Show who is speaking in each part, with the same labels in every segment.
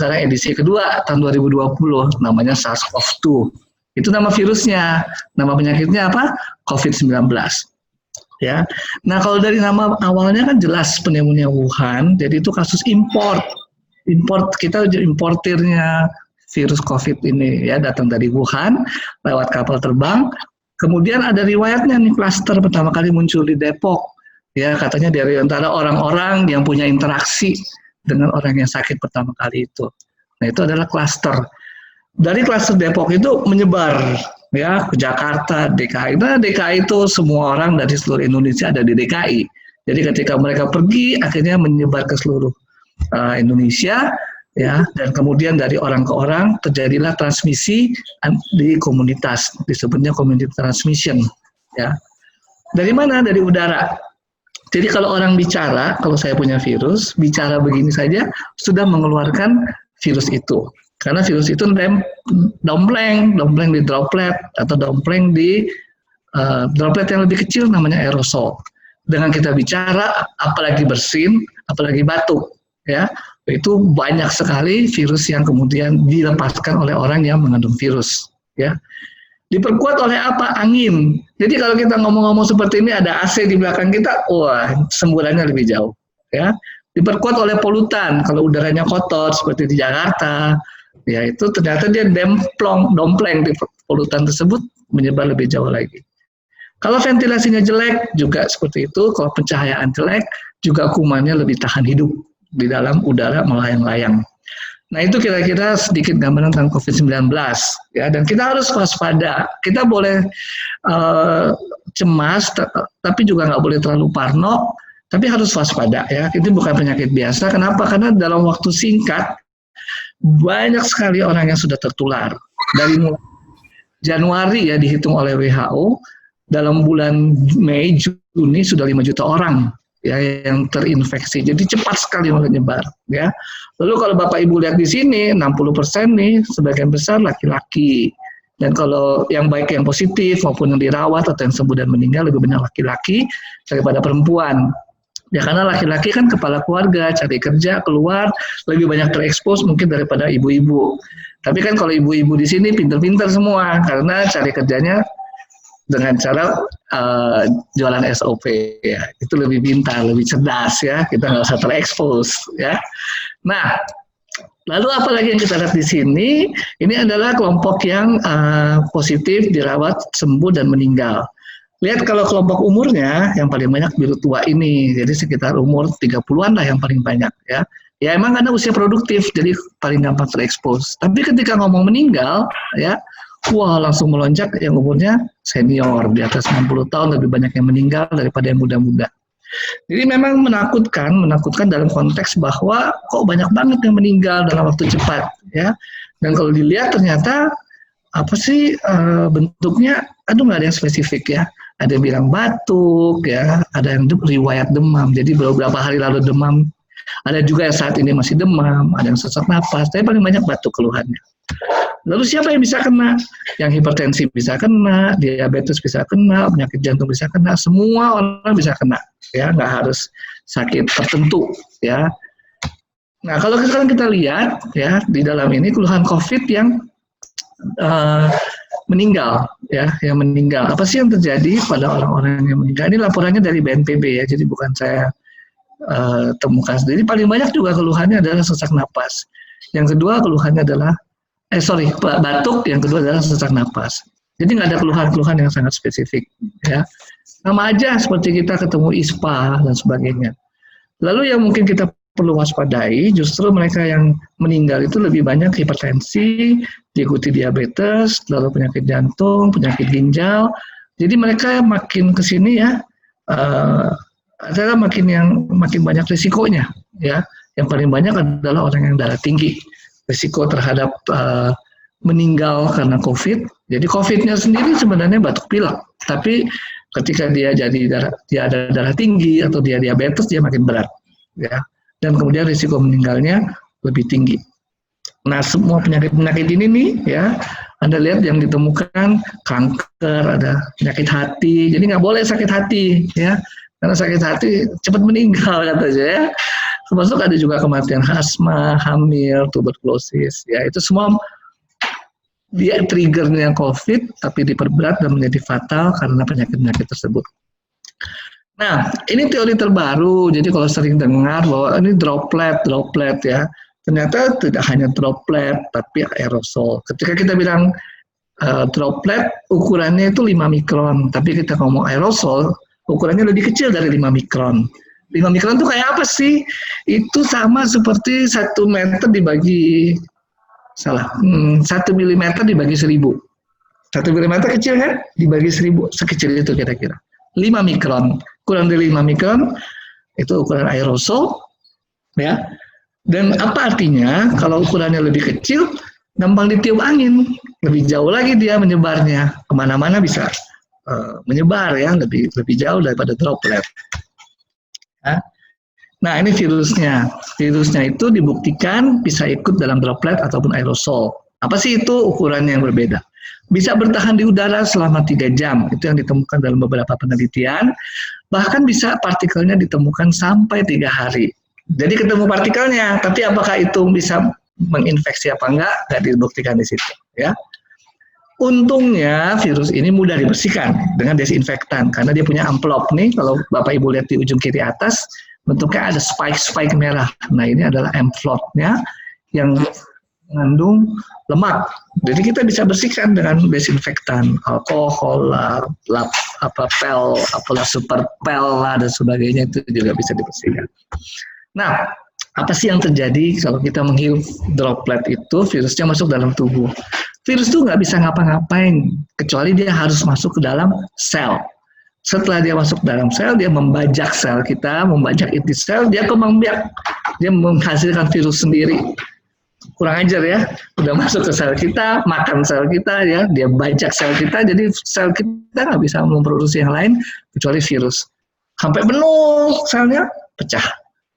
Speaker 1: sekarang edisi kedua tahun 2020, namanya SARS-CoV-2. Itu nama virusnya. Nama penyakitnya apa? COVID-19. Ya. Nah, kalau dari nama awalnya kan jelas pneumonia Wuhan, jadi itu kasus import. Import, kita importirnya virus COVID ini ya, datang dari Wuhan lewat kapal terbang. Kemudian ada riwayatnya nih, klaster pertama kali muncul di Depok. Ya, katanya dari antara orang-orang yang punya interaksi dengan orang yang sakit pertama kali itu. Nah, itu adalah klaster. Dari klaster Depok itu menyebar ya ke Jakarta, DKI. Nah, DKI itu semua orang dari seluruh Indonesia ada di DKI. Jadi ketika mereka pergi, akhirnya menyebar ke seluruh Indonesia, ya, dan kemudian dari orang ke orang terjadilah transmisi di komunitas, disebutnya community transmission, ya. Dari mana? Dari udara. Jadi kalau orang bicara, kalau saya punya virus, bicara begini saja sudah mengeluarkan virus itu. Karena virus itu dompleng di droplet atau dompleng di droplet yang lebih kecil namanya aerosol. Dengan kita bicara, apalagi bersin, apalagi batuk, ya, itu banyak sekali virus yang kemudian dilepaskan oleh orang yang mengandung virus, ya. Diperkuat oleh apa? Angin. Jadi kalau kita ngomong-ngomong seperti ini, ada AC di belakang kita, wah, semburannya lebih jauh, ya. Diperkuat oleh polutan. Kalau udaranya kotor seperti di Jakarta, ya itu ternyata dia dompleng di polutan tersebut menyebar lebih jauh lagi. Kalau ventilasinya jelek juga seperti itu. Kalau pencahayaan jelek juga kumannya lebih tahan hidup di dalam udara melayang-layang. Nah, itu kira-kira sedikit gambaran tentang COVID-19, ya. Dan kita harus waspada. Kita boleh cemas, tapi juga nggak boleh terlalu parno. Tapi harus waspada, ya. Itu bukan penyakit biasa. Kenapa? Karena dalam waktu singkat banyak sekali orang yang sudah tertular. Dari mulai Januari ya dihitung oleh WHO, dalam bulan Mei, Juni sudah 5 juta orang ya yang terinfeksi. Jadi cepat sekali menyebar, ya. Lalu kalau Bapak Ibu lihat di sini 60% nih sebagian besar laki-laki. Dan kalau yang baik yang positif maupun yang dirawat atau yang sembuh dan meninggal lebih banyak laki-laki daripada perempuan. Ya karena laki-laki kan kepala keluarga, cari kerja, keluar, lebih banyak terekspos mungkin daripada ibu-ibu. Tapi kan kalau ibu-ibu di sini pinter-pinter semua karena cari kerjanya dengan cara jualan SOP, ya. Itu lebih pintar, lebih cerdas, ya. Kita nggak usah terekspos, ya. Nah, lalu apa lagi yang kita lihat di sini? Ini adalah kelompok yang positif, dirawat, sembuh, dan meninggal. Lihat kalau kelompok umurnya yang paling banyak biru tua ini, jadi sekitar umur 30-an lah yang paling banyak, ya. Ya emang karena usia produktif, jadi paling gampang terekspos. Tapi ketika ngomong meninggal, ya, wah langsung melonjak yang umurnya senior, di atas 60 tahun lebih banyak yang meninggal daripada yang muda-muda. Jadi memang menakutkan dalam konteks bahwa kok banyak banget yang meninggal dalam waktu cepat, ya. Dan kalau dilihat ternyata apa sih bentuknya, aduh nggak ada yang spesifik, ya. Ada yang bilang batuk, ya, ada yang riwayat demam, jadi beberapa hari lalu demam, ada juga yang saat ini masih demam, ada yang sesak napas, tapi paling banyak batuk keluhannya. Lalu siapa yang bisa kena? Yang hipertensi bisa kena, diabetes bisa kena, penyakit jantung bisa kena, semua orang bisa kena, ya, nggak harus sakit tertentu, ya. Nah kalau sekarang kita lihat, ya, di dalam ini keluhan COVID yang meninggal, ya, yang meninggal. Apa sih yang terjadi pada orang-orang yang meninggal? Ini laporannya dari BNPB, ya, jadi bukan saya temukan sendiri. Paling banyak juga keluhannya adalah sesak napas. Yang kedua keluhannya adalah batuk, yang kedua adalah sesak napas. Jadi nggak ada keluhan-keluhan yang sangat spesifik, ya. Sama aja seperti kita ketemu ISPA dan sebagainya. Lalu yang mungkin kita perlu waspadai, justru mereka yang meninggal itu lebih banyak hipertensi, diikuti diabetes, lalu penyakit jantung, penyakit ginjal. Jadi mereka makin kesini, ya, adalah makin banyak risikonya, ya. Yang paling banyak adalah orang yang darah tinggi. Risiko terhadap meninggal karena COVID. Jadi COVID-nya sendiri sebenarnya batuk pilek, tapi ketika dia ada darah tinggi atau dia diabetes, dia makin berat, ya. Dan kemudian risiko meninggalnya lebih tinggi. Nah, semua penyakit ini nih, ya, Anda lihat yang ditemukan kanker, ada penyakit hati. Jadi nggak boleh sakit hati, ya, karena sakit hati cepat meninggal katanya, ya. termasuk ada juga kematian asma, hamil, tuberkulosis, ya itu semua dia triggernya COVID, tapi diperberat dan menjadi fatal karena penyakit-penyakit tersebut. Nah, ini teori terbaru, jadi kalau sering dengar bahwa ini droplet ya, ternyata tidak hanya droplet, tapi aerosol. Ketika kita bilang droplet, ukurannya itu 5 mikron, tapi kita ngomong aerosol, ukurannya lebih kecil dari 5 mikron. 5 mikron itu kayak apa sih? Itu sama seperti 1 meter dibagi 1 milimeter dibagi 1000. 1 milimeter kecil kan? Dibagi 1000, sekecil itu kira-kira. 5 mikron, kurang dari 5 mikron, itu ukuran aerosol. Ya. Dan apa artinya? Kalau ukurannya lebih kecil, gampang ditiup angin. Lebih jauh lagi dia menyebarnya. Kemana-mana bisa menyebar ya, lebih jauh daripada droplet. Ya. Nah, ini virusnya. Virusnya itu dibuktikan bisa ikut dalam droplet ataupun aerosol. Apa sih itu ukurannya yang berbeda? Bisa bertahan di udara selama 3 jam. Itu yang ditemukan dalam beberapa penelitian. Bahkan bisa partikelnya ditemukan sampai 3 hari. Jadi ketemu partikelnya, tapi apakah itu bisa menginfeksi apa enggak? Nggak dibuktikan di situ. Ya. Untungnya virus ini mudah dibersihkan dengan desinfektan. Karena dia punya amplop nih, kalau Bapak Ibu lihat di ujung kiri atas, bentuknya ada spike merah. Nah, ini adalah amplopnya yang mengandung lemak. Jadi kita bisa bersihkan dengan desinfektan, alkohol, super pel dan sebagainya, itu juga bisa dibersihkan. Nah, apa sih yang terjadi kalau kita menghirup droplet itu, virusnya masuk dalam tubuh. Virus itu nggak bisa ngapa-ngapain, kecuali dia harus masuk ke dalam sel. Setelah dia masuk dalam sel, dia membajak sel kita, membajak inti sel, dia kembang biak. Dia menghasilkan virus sendiri. Kurang ajar ya, udah masuk ke sel kita, makan sel kita ya, dia bajak sel kita, jadi sel kita nggak bisa memproduksi yang lain kecuali virus. Sampai penuh selnya, pecah.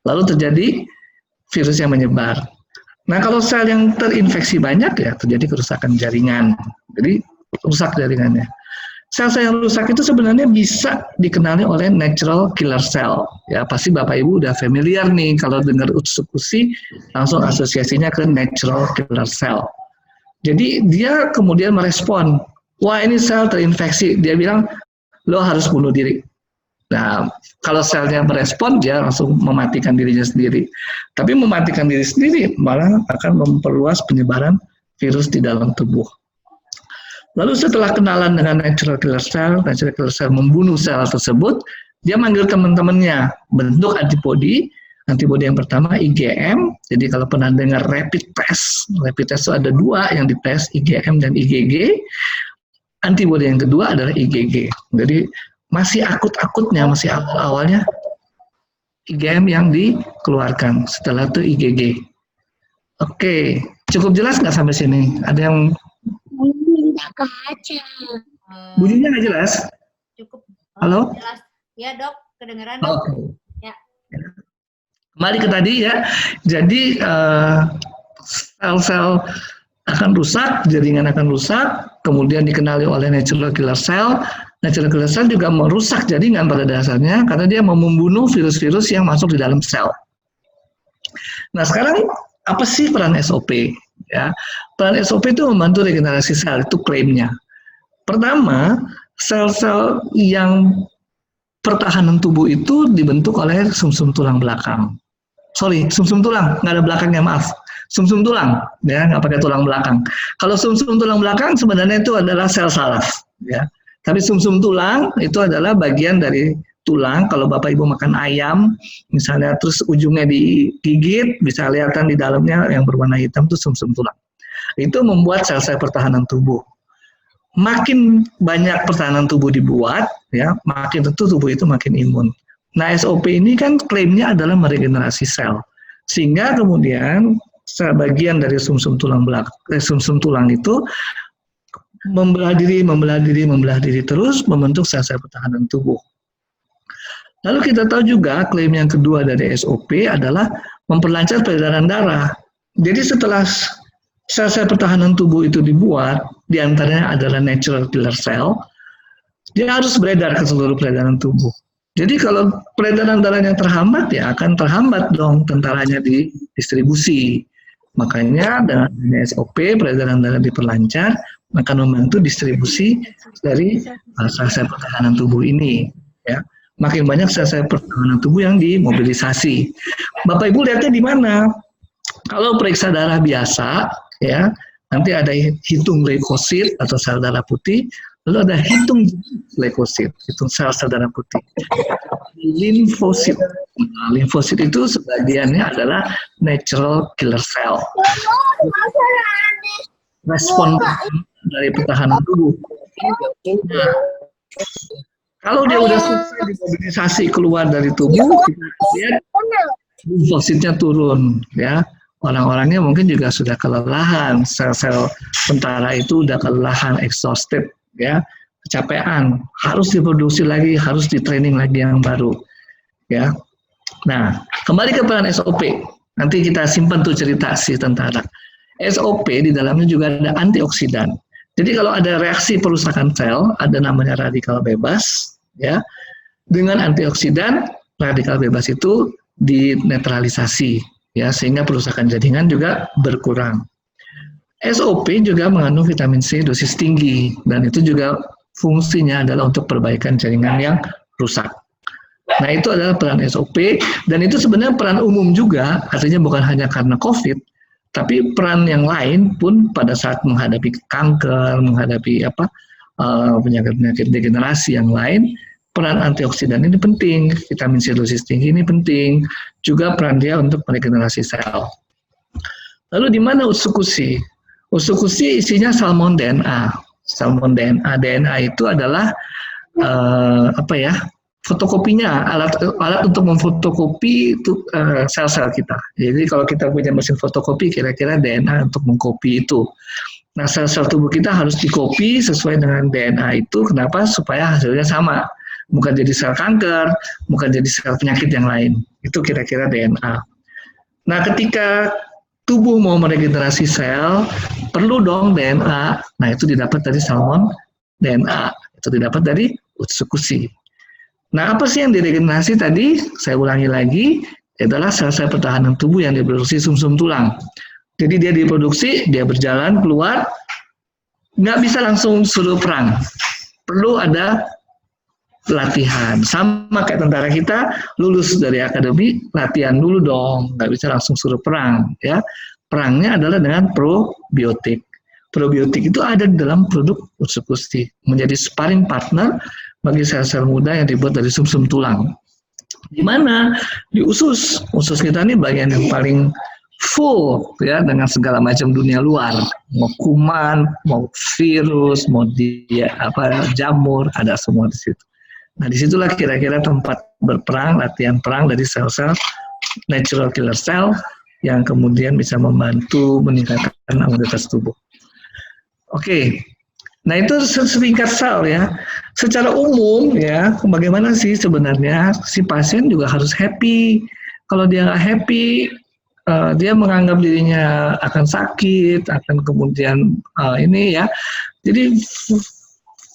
Speaker 1: Lalu terjadi virus yang menyebar. Nah, kalau sel yang terinfeksi banyak ya terjadi kerusakan jaringan. Jadi rusak jaringannya. Sel-sel yang rusak itu sebenarnya bisa dikenali oleh natural killer cell. Ya, pasti Bapak Ibu udah familiar nih kalau dengar usus-usi langsung asosiasinya ke natural killer cell. Jadi dia kemudian merespon, wah ini sel terinfeksi, dia bilang lo harus bunuh diri. Nah, kalau selnya merespon, dia langsung mematikan dirinya sendiri. Tapi mematikan diri sendiri malah akan memperluas penyebaran virus di dalam tubuh. Lalu setelah kenalan dengan natural killer cell membunuh sel tersebut, dia manggil teman-temannya, bentuk antibodi. Antibodi yang pertama IgM, jadi kalau pernah dengar rapid test itu ada 2 yang dites, IgM dan IgG. Antibodi yang kedua adalah IgG. Jadi masih akut-akutnya, masih awal-awalnya IgM yang dikeluarkan, setelah itu IgG. Oke, cukup jelas nggak sampai sini? Ada yang bunyinya nggak jelas?
Speaker 2: Cukup.
Speaker 1: Halo?
Speaker 2: Jelas. Ya dok, kedengeran dok.
Speaker 1: Oke.
Speaker 2: Ya.
Speaker 1: Kembali ke tadi ya, jadi sel-sel akan rusak, jaringan akan rusak, kemudian dikenali oleh natural killer cell. Natural killer cell juga merusak jaringan pada dasarnya karena dia mau membunuh virus-virus yang masuk di dalam sel. Nah, sekarang apa sih peran SOP? Ya, peran SOP itu membantu regenerasi sel, itu klaimnya. Pertama, sel-sel yang pertahanan tubuh itu dibentuk oleh sumsum tulang belakang. Sorry, sumsum tulang, nggak ada belakangnya, maaf. Sumsum tulang, ya, nggak pakai tulang belakang. Kalau sumsum tulang belakang sebenarnya itu adalah sel saraf, ya. Tapi sumsum tulang itu adalah bagian dari tulang. Kalau Bapak Ibu makan ayam, misalnya terus ujungnya digigit, bisa kelihatan di dalamnya yang berwarna hitam itu sumsum tulang. Itu membuat sel-sel pertahanan tubuh. Makin banyak pertahanan tubuh dibuat, ya, makin tentu tubuh itu makin imun. Nah, SOP ini kan klaimnya adalah meregenerasi sel, sehingga kemudian sebagian dari sumsum tulang itu membelah diri terus membentuk sel-sel pertahanan tubuh. Lalu kita tahu juga klaim yang kedua dari SOP adalah memperlancar peredaran darah. Jadi setelah sel-sel pertahanan tubuh itu dibuat, diantaranya adalah natural killer cell, dia harus beredar ke seluruh peredaran tubuh. Jadi kalau peredaran darahnya terhambat, ya akan terhambat dong tentaranya di distribusi. Makanya dengan SOP peredaran darah diperlancar akan membantu distribusi dari sel-sel pertahanan tubuh ini. Ya, makin banyak sel-sel pertahanan tubuh yang dimobilisasi. Bapak Ibu lihatnya di mana? Kalau periksa darah biasa, ya nanti ada hitung leukosit atau sel darah putih, lalu ada hitung leukosit, hitung sel-sel darah putih. Limfosit. Nah, limfosit itu sebagiannya adalah natural killer cell. Respon dari pertahanan tubuh. Nah, kalau dia udah selesai dimobilisasi keluar dari tubuh, kita lihat limfositnya turun, ya. Orang-orangnya mungkin juga sudah kelelahan, sel-sel tentara itu udah kelelahan, exhausted, ya, kecapean, harus diproduksi lagi, harus di training lagi yang baru, ya. Nah, kembali ke peran SOP. Nanti kita simpan tuh cerita si tentara. SOP di dalamnya juga ada antioksidan. Jadi kalau ada reaksi perusakan sel, ada namanya radikal bebas, ya. Dengan antioksidan, radikal bebas itu dinetralisasi, ya, sehingga perusakan jaringan juga berkurang. SOP juga mengandung vitamin C dosis tinggi, dan itu juga fungsinya adalah untuk perbaikan jaringan yang rusak. Nah, itu adalah peran SOP, dan itu sebenarnya peran umum juga, artinya bukan hanya karena COVID, tapi peran yang lain pun pada saat menghadapi kanker, menghadapi penyakit-penyakit degenerasi yang lain, peran antioksidan ini penting, vitamin C dosis tinggi ini penting, juga peran dia untuk meregenerasi sel. Lalu di mana utsukushi? Utsukushi isinya salmon DNA. Salmon DNA, DNA itu adalah fotokopinya, alat untuk memfotokopi itu sel-sel kita. Jadi kalau kita punya mesin fotokopi, kira-kira DNA untuk mengkopi itu. Nah, sel-sel tubuh kita harus dikopi sesuai dengan DNA itu. Kenapa? Supaya hasilnya sama. Bukan jadi sel kanker, bukan jadi sel penyakit yang lain. Itu kira-kira DNA. Nah, ketika tubuh mau meregenerasi sel, perlu dong DNA. Nah, itu didapat dari salmon DNA. Itu didapat dari utsukushi. Nah, apa sih yang diregenerasi tadi? Saya ulangi lagi, adalah sel-sel pertahanan tubuh yang diproduksi sumsum tulang. Jadi dia diproduksi, dia berjalan keluar, nggak bisa langsung suruh perang. Perlu ada latihan. Sama kayak tentara kita, lulus dari akademi, latihan dulu dong, nggak bisa langsung suruh perang. Ya, perangnya adalah dengan probiotik. Probiotik itu ada di dalam produk utsukushi, menjadi sparring partner bagi sel-sel muda yang dibuat dari sumsum tulang. Di mana? Di usus. Usus kita ini bagian yang paling full, ya, dengan segala macam dunia luar. Mau kuman, mau virus, mau jamur, ada semua di situ. Nah, disitulah kira-kira tempat berperang, latihan perang dari sel-sel natural killer cell yang kemudian bisa membantu meningkatkan imunitas tubuh. Oke. Nah, itu seringkat sel, ya. Secara umum, ya, bagaimana sih sebenarnya si pasien juga harus happy. Kalau dia nggak happy, dia menganggap dirinya akan sakit, akan kemudian ini, ya. Jadi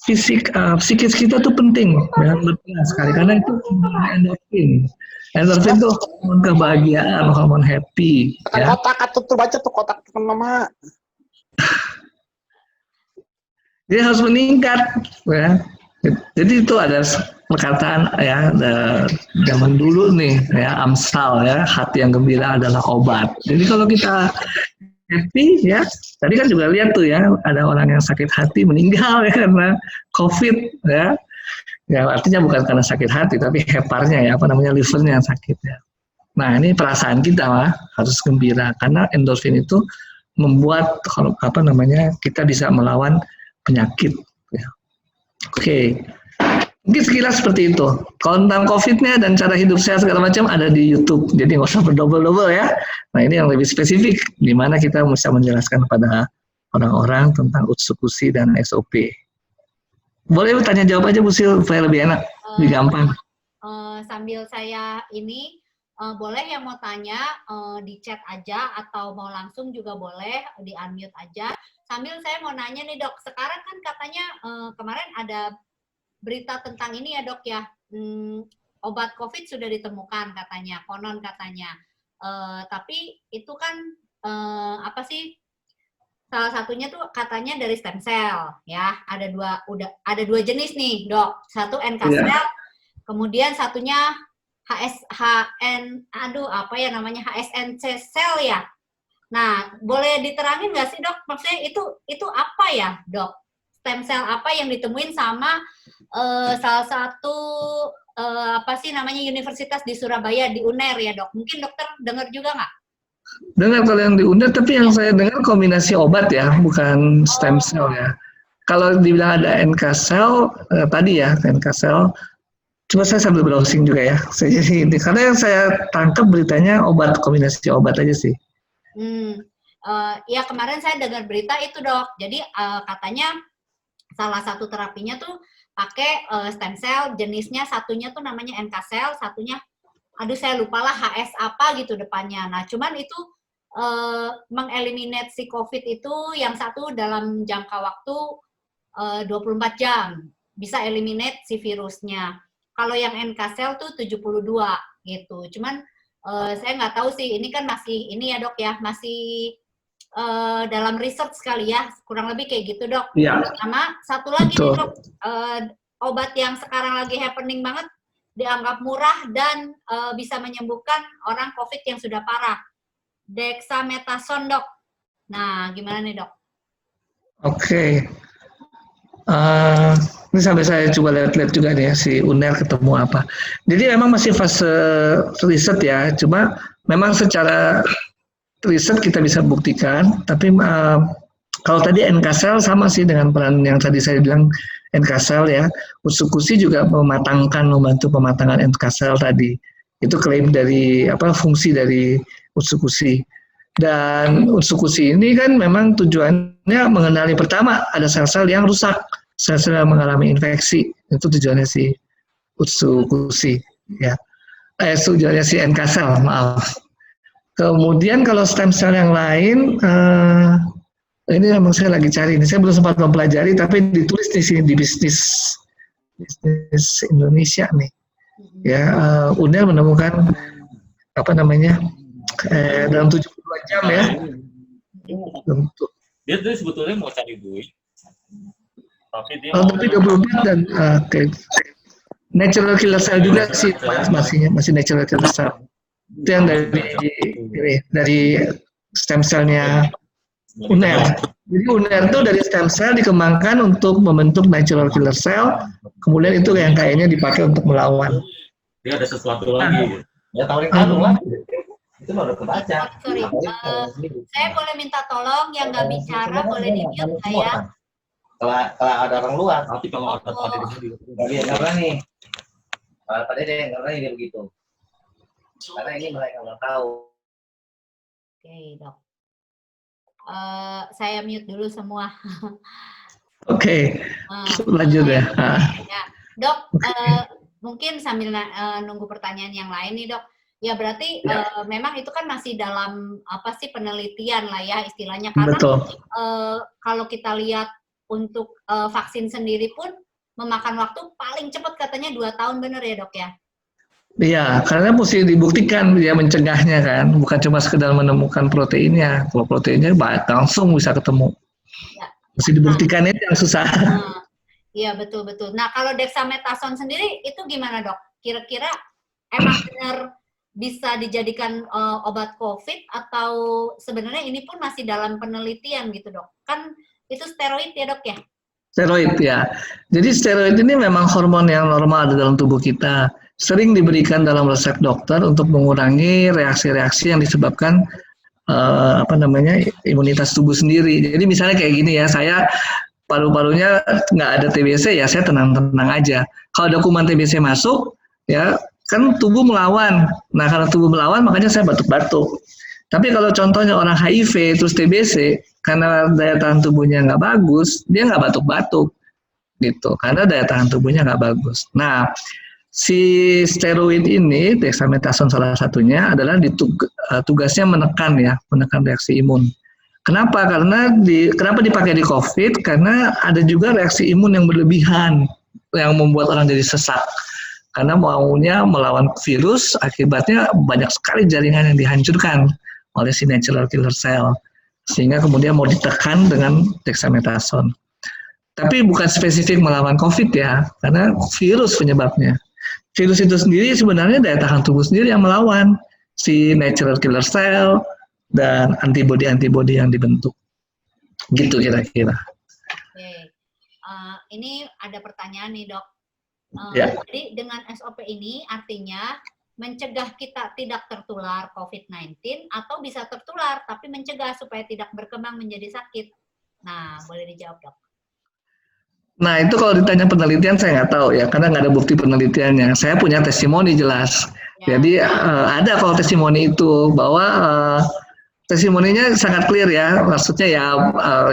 Speaker 1: psikis kita tuh penting, ya, penting sekali karena itu endorfin. Endorfin itu hormon kebahagiaan, hormon happy. Ya.
Speaker 3: Kotak tuh baca tuh kotak nama.
Speaker 1: Dia harus meningkat, ya. Jadi itu ada perkataan, ya, zaman dulu nih, ya, Amsal, ya, hati yang gembira adalah obat. Jadi kalau kita happy, ya, tadi kan juga lihat tuh, ya, ada orang yang sakit hati meninggal, ya, karena COVID, ya. Ya, artinya bukan karena sakit hati, tapi heparnya, ya, livernya yang sakit, ya. Nah, ini perasaan kita, harus gembira karena endorfin itu membuat kita bisa melawan penyakit. Ya. Oke, mungkin sekilas seperti itu. Kalau tentang COVID-nya dan cara hidup sehat segala macam ada di YouTube, jadi nggak usah berdobel-dobel, ya. Nah, ini yang lebih spesifik, di mana kita bisa menjelaskan kepada orang-orang tentang utsukushi dan SOP. Boleh tanya jawab aja Bu Sil, supaya lebih enak, lebih gampang.
Speaker 2: Sambil saya ini, boleh yang mau tanya di chat aja atau mau langsung juga boleh di unmute aja. Sambil saya mau nanya nih Dok, sekarang kan katanya kemarin ada berita tentang ini ya Dok ya, obat COVID sudah ditemukan katanya, konon katanya. Tapi itu kan apa sih? Salah satunya tuh katanya dari stem cell, ya. Ada dua jenis nih, Dok. Satu NK cell, kemudian satunya HSNC cell ya. Nah, boleh diterangin nggak sih, Dok? Maksudnya itu apa ya, Dok? Stem cell apa yang ditemuin sama salah satu universitas di Surabaya, di UNER ya, Dok? Mungkin dokter dengar juga nggak?
Speaker 1: Dengar kalau yang di UNER, tapi yang saya dengar kombinasi obat ya, bukan stem cell ya. Kalau dibilang ada NK cell, tadi ya, NK cell, coba saya sambil browsing juga ya. Karena yang saya tangkap beritanya kombinasi obat aja sih.
Speaker 2: Ya kemarin saya dengar berita itu, Dok. Jadi katanya salah satu terapinya tuh pakai stem cell, jenisnya satunya tuh namanya NK cell, satunya saya lupa lah HS apa gitu depannya. Nah, cuman itu mengeliminate si COVID itu yang satu dalam jangka waktu 24 jam. Bisa eliminate si virusnya. Kalau yang NK cell tuh 72 gitu. Cuman saya nggak tahu sih, ini kan masih, ini ya Dok ya, masih dalam research sekali ya, kurang lebih kayak gitu Dok.
Speaker 1: Ya.
Speaker 2: Sama satu lagi nih Dok, obat yang sekarang lagi happening banget, dianggap murah dan bisa menyembuhkan orang COVID yang sudah parah. Dexamethasone, Dok. Nah, gimana nih, Dok?
Speaker 1: Oke. Ini sampai saya coba lihat-lihat juga nih ya, si UNER ketemu apa. Jadi memang masih fase riset ya, cuma memang secara riset kita bisa buktikan, tapi kalau tadi NK cell sama sih dengan peran yang tadi saya bilang NK cell ya. Utsukushi juga membantu pematangan NK cell tadi. Itu klaim dari fungsi dari Utsukushi. Dan Utsukushi ini kan memang tujuannya mengenali pertama ada sel-sel yang rusak, sel-sel yang mengalami infeksi. Itu tujuannya si Utsukushi ya. Tujuannya si NK cell, maaf. Kemudian kalau stem cell yang lain ini memang saya lagi cari, ini saya belum sempat mempelajari, tapi ditulis di sini di bisnis Indonesia nih, ya UNER menemukan dalam 72 jam ya.
Speaker 4: Dia tuh sebetulnya mau cari duit, tapi dia
Speaker 1: 24 dan natural killer cell juga sih, masih natural killer cell. Itu yang dari stem cellnya UNER. Jadi UNER itu dari stem cell dikembangkan untuk membentuk natural killer cell, kemudian itu yang kayaknya dipakai untuk melawan.
Speaker 4: Dia ada sesuatu lagi.
Speaker 5: Ya tawarin lah. Itu udah kebaca.
Speaker 2: Sorry. Saya boleh minta tolong yang nggak bicara boleh di-mute saya.
Speaker 5: Kalau ada orang luar,
Speaker 4: Tapi kalau ada di sini,
Speaker 5: dia nggak berani. Kalau pada dia nggak berani dia begitu. Karena ini mereka nggak tahu.
Speaker 2: Oke, Dok. Saya mute dulu semua.
Speaker 1: Oke, lanjut ya.
Speaker 2: Ya. Dok, mungkin sambil nunggu pertanyaan yang lain nih, Dok. Ya berarti memang itu kan masih dalam penelitian lah ya istilahnya, karena kalau kita lihat untuk vaksin sendiri pun memakan waktu paling cepat katanya 2 tahun, bener ya Dok ya?
Speaker 1: Iya, karena mesti dibuktikan dia mencegahnya kan, bukan cuma sekedar menemukan proteinnya. Kalau proteinnya langsung bisa ketemu.
Speaker 2: Ya.
Speaker 1: Mesti dibuktikan itu yang susah.
Speaker 2: Iya betul-betul. Nah kalau dexamethasone sendiri itu gimana Dok? Kira-kira emang benar bisa dijadikan obat COVID atau sebenarnya ini pun masih dalam penelitian gitu Dok? Kan itu steroid ya Dok ya?
Speaker 1: Steroid ya. Jadi steroid ini memang hormon yang normal di dalam tubuh kita. Sering diberikan dalam resep dokter untuk mengurangi reaksi-reaksi yang disebabkan imunitas tubuh sendiri. Jadi misalnya kayak gini ya, saya paru-parunya nggak ada TBC ya, saya tenang-tenang aja. Kalau ada kuman TBC masuk, ya kan tubuh melawan. Nah karena tubuh melawan makanya saya batuk-batuk. Tapi kalau contohnya orang HIV terus TBC, karena daya tahan tubuhnya nggak bagus, dia nggak batuk-batuk gitu, karena daya tahan tubuhnya nggak bagus. Nah si steroid ini, dexamethasone salah satunya adalah tugasnya menekan reaksi imun. Kenapa? Karena kenapa dipakai di COVID? Karena ada juga reaksi imun yang berlebihan yang membuat orang jadi sesak. karena maunya melawan virus, akibatnya banyak sekali jaringan yang dihancurkan oleh si natural killer cell, sehingga kemudian mau ditekan dengan dexamethasone. Tapi bukan spesifik melawan COVID ya, karena virus penyebabnya. Virus itu sendiri sebenarnya daya tahan tubuh sendiri yang melawan si natural killer cell dan antibodi-antibodi yang dibentuk. Gitu kira-kira.
Speaker 2: Oke. Ini ada pertanyaan nih, Dok.
Speaker 1: Ya.
Speaker 2: Jadi dengan SOP ini artinya mencegah kita tidak tertular COVID-19 atau bisa tertular tapi mencegah supaya tidak berkembang menjadi sakit. Nah, boleh dijawab, Dok.
Speaker 1: Nah, itu kalau ditanya penelitian saya nggak tahu ya, karena nggak ada bukti penelitiannya. Saya punya testimoni jelas.
Speaker 2: Ya.
Speaker 1: Jadi ada kalau testimoni itu bahwa testimoninya sangat clear ya, maksudnya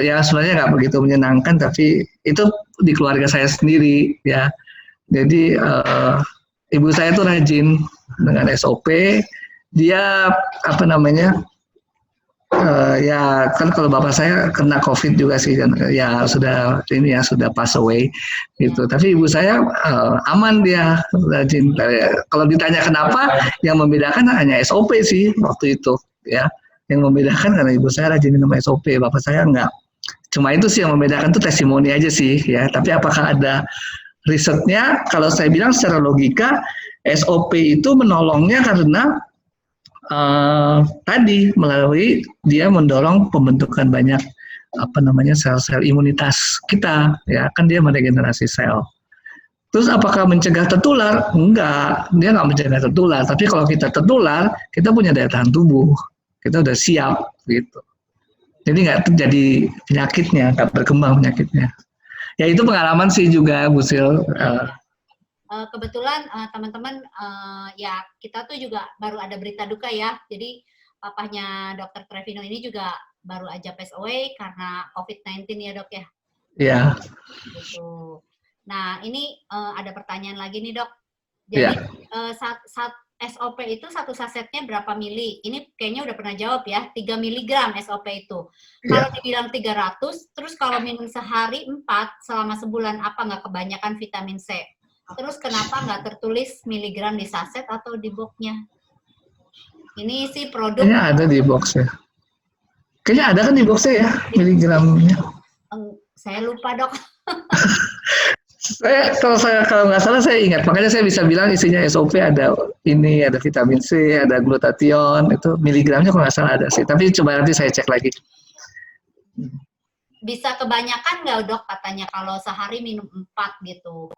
Speaker 1: ya sebenarnya nggak begitu menyenangkan, tapi itu di keluarga saya sendiri ya. Jadi ibu saya tuh rajin dengan SOP, dia ya kan kalau bapak saya kena COVID juga sih, ya sudah pass away gitu. Tapi ibu saya aman, dia rajin. Kalau ditanya kenapa, yang membedakan hanya SOP sih waktu itu ya. Yang membedakan karena ibu saya rajin minum SOP, bapak saya enggak. Cuma itu sih yang membedakan tuh testimoni aja sih ya. Tapi apakah ada risetnya? Kalau saya bilang secara logika, SOP itu menolongnya karena tadi melalui dia mendorong pembentukan banyak sel-sel imunitas kita ya, kan dia meregenerasi sel. Terus apakah mencegah tertular? Enggak, dia nggak mencegah tertular. Tapi kalau kita tertular, kita punya daya tahan tubuh, kita udah siap gitu. Jadi nggak terjadi penyakitnya, nggak berkembang penyakitnya. Ya itu pengalaman sih juga, Bu Sil.
Speaker 2: Kebetulan teman-teman ya kita tuh juga baru ada berita duka ya. Jadi papahnya Dr. Trevino ini juga baru aja pass away karena COVID-19 ya, Dok ya.
Speaker 1: Iya.
Speaker 2: Gitu. Nah ini ada pertanyaan lagi nih, Dok. Jadi SOP itu satu sasetnya berapa mili? Ini kayaknya udah pernah jawab ya, 3 mg SOP itu. Kalau dibilang 300, terus kalau minum sehari 4 selama sebulan, apa nggak kebanyakan vitamin C? Terus kenapa nggak tertulis miligram di saset atau di boxnya? Ini sih produk.
Speaker 1: Kayaknya ada di boxnya. Kayaknya ada kan di boxnya ya, miligramnya.
Speaker 2: Saya lupa, Dok.
Speaker 1: Kalau nggak salah saya ingat, makanya saya bisa bilang isinya SOP ada ini, ada vitamin C, ada glutathione, itu miligramnya kalau nggak salah ada sih. Tapi coba nanti saya cek lagi.
Speaker 2: Bisa kebanyakan nggak, Dok, katanya kalau sehari minum 4 gitu?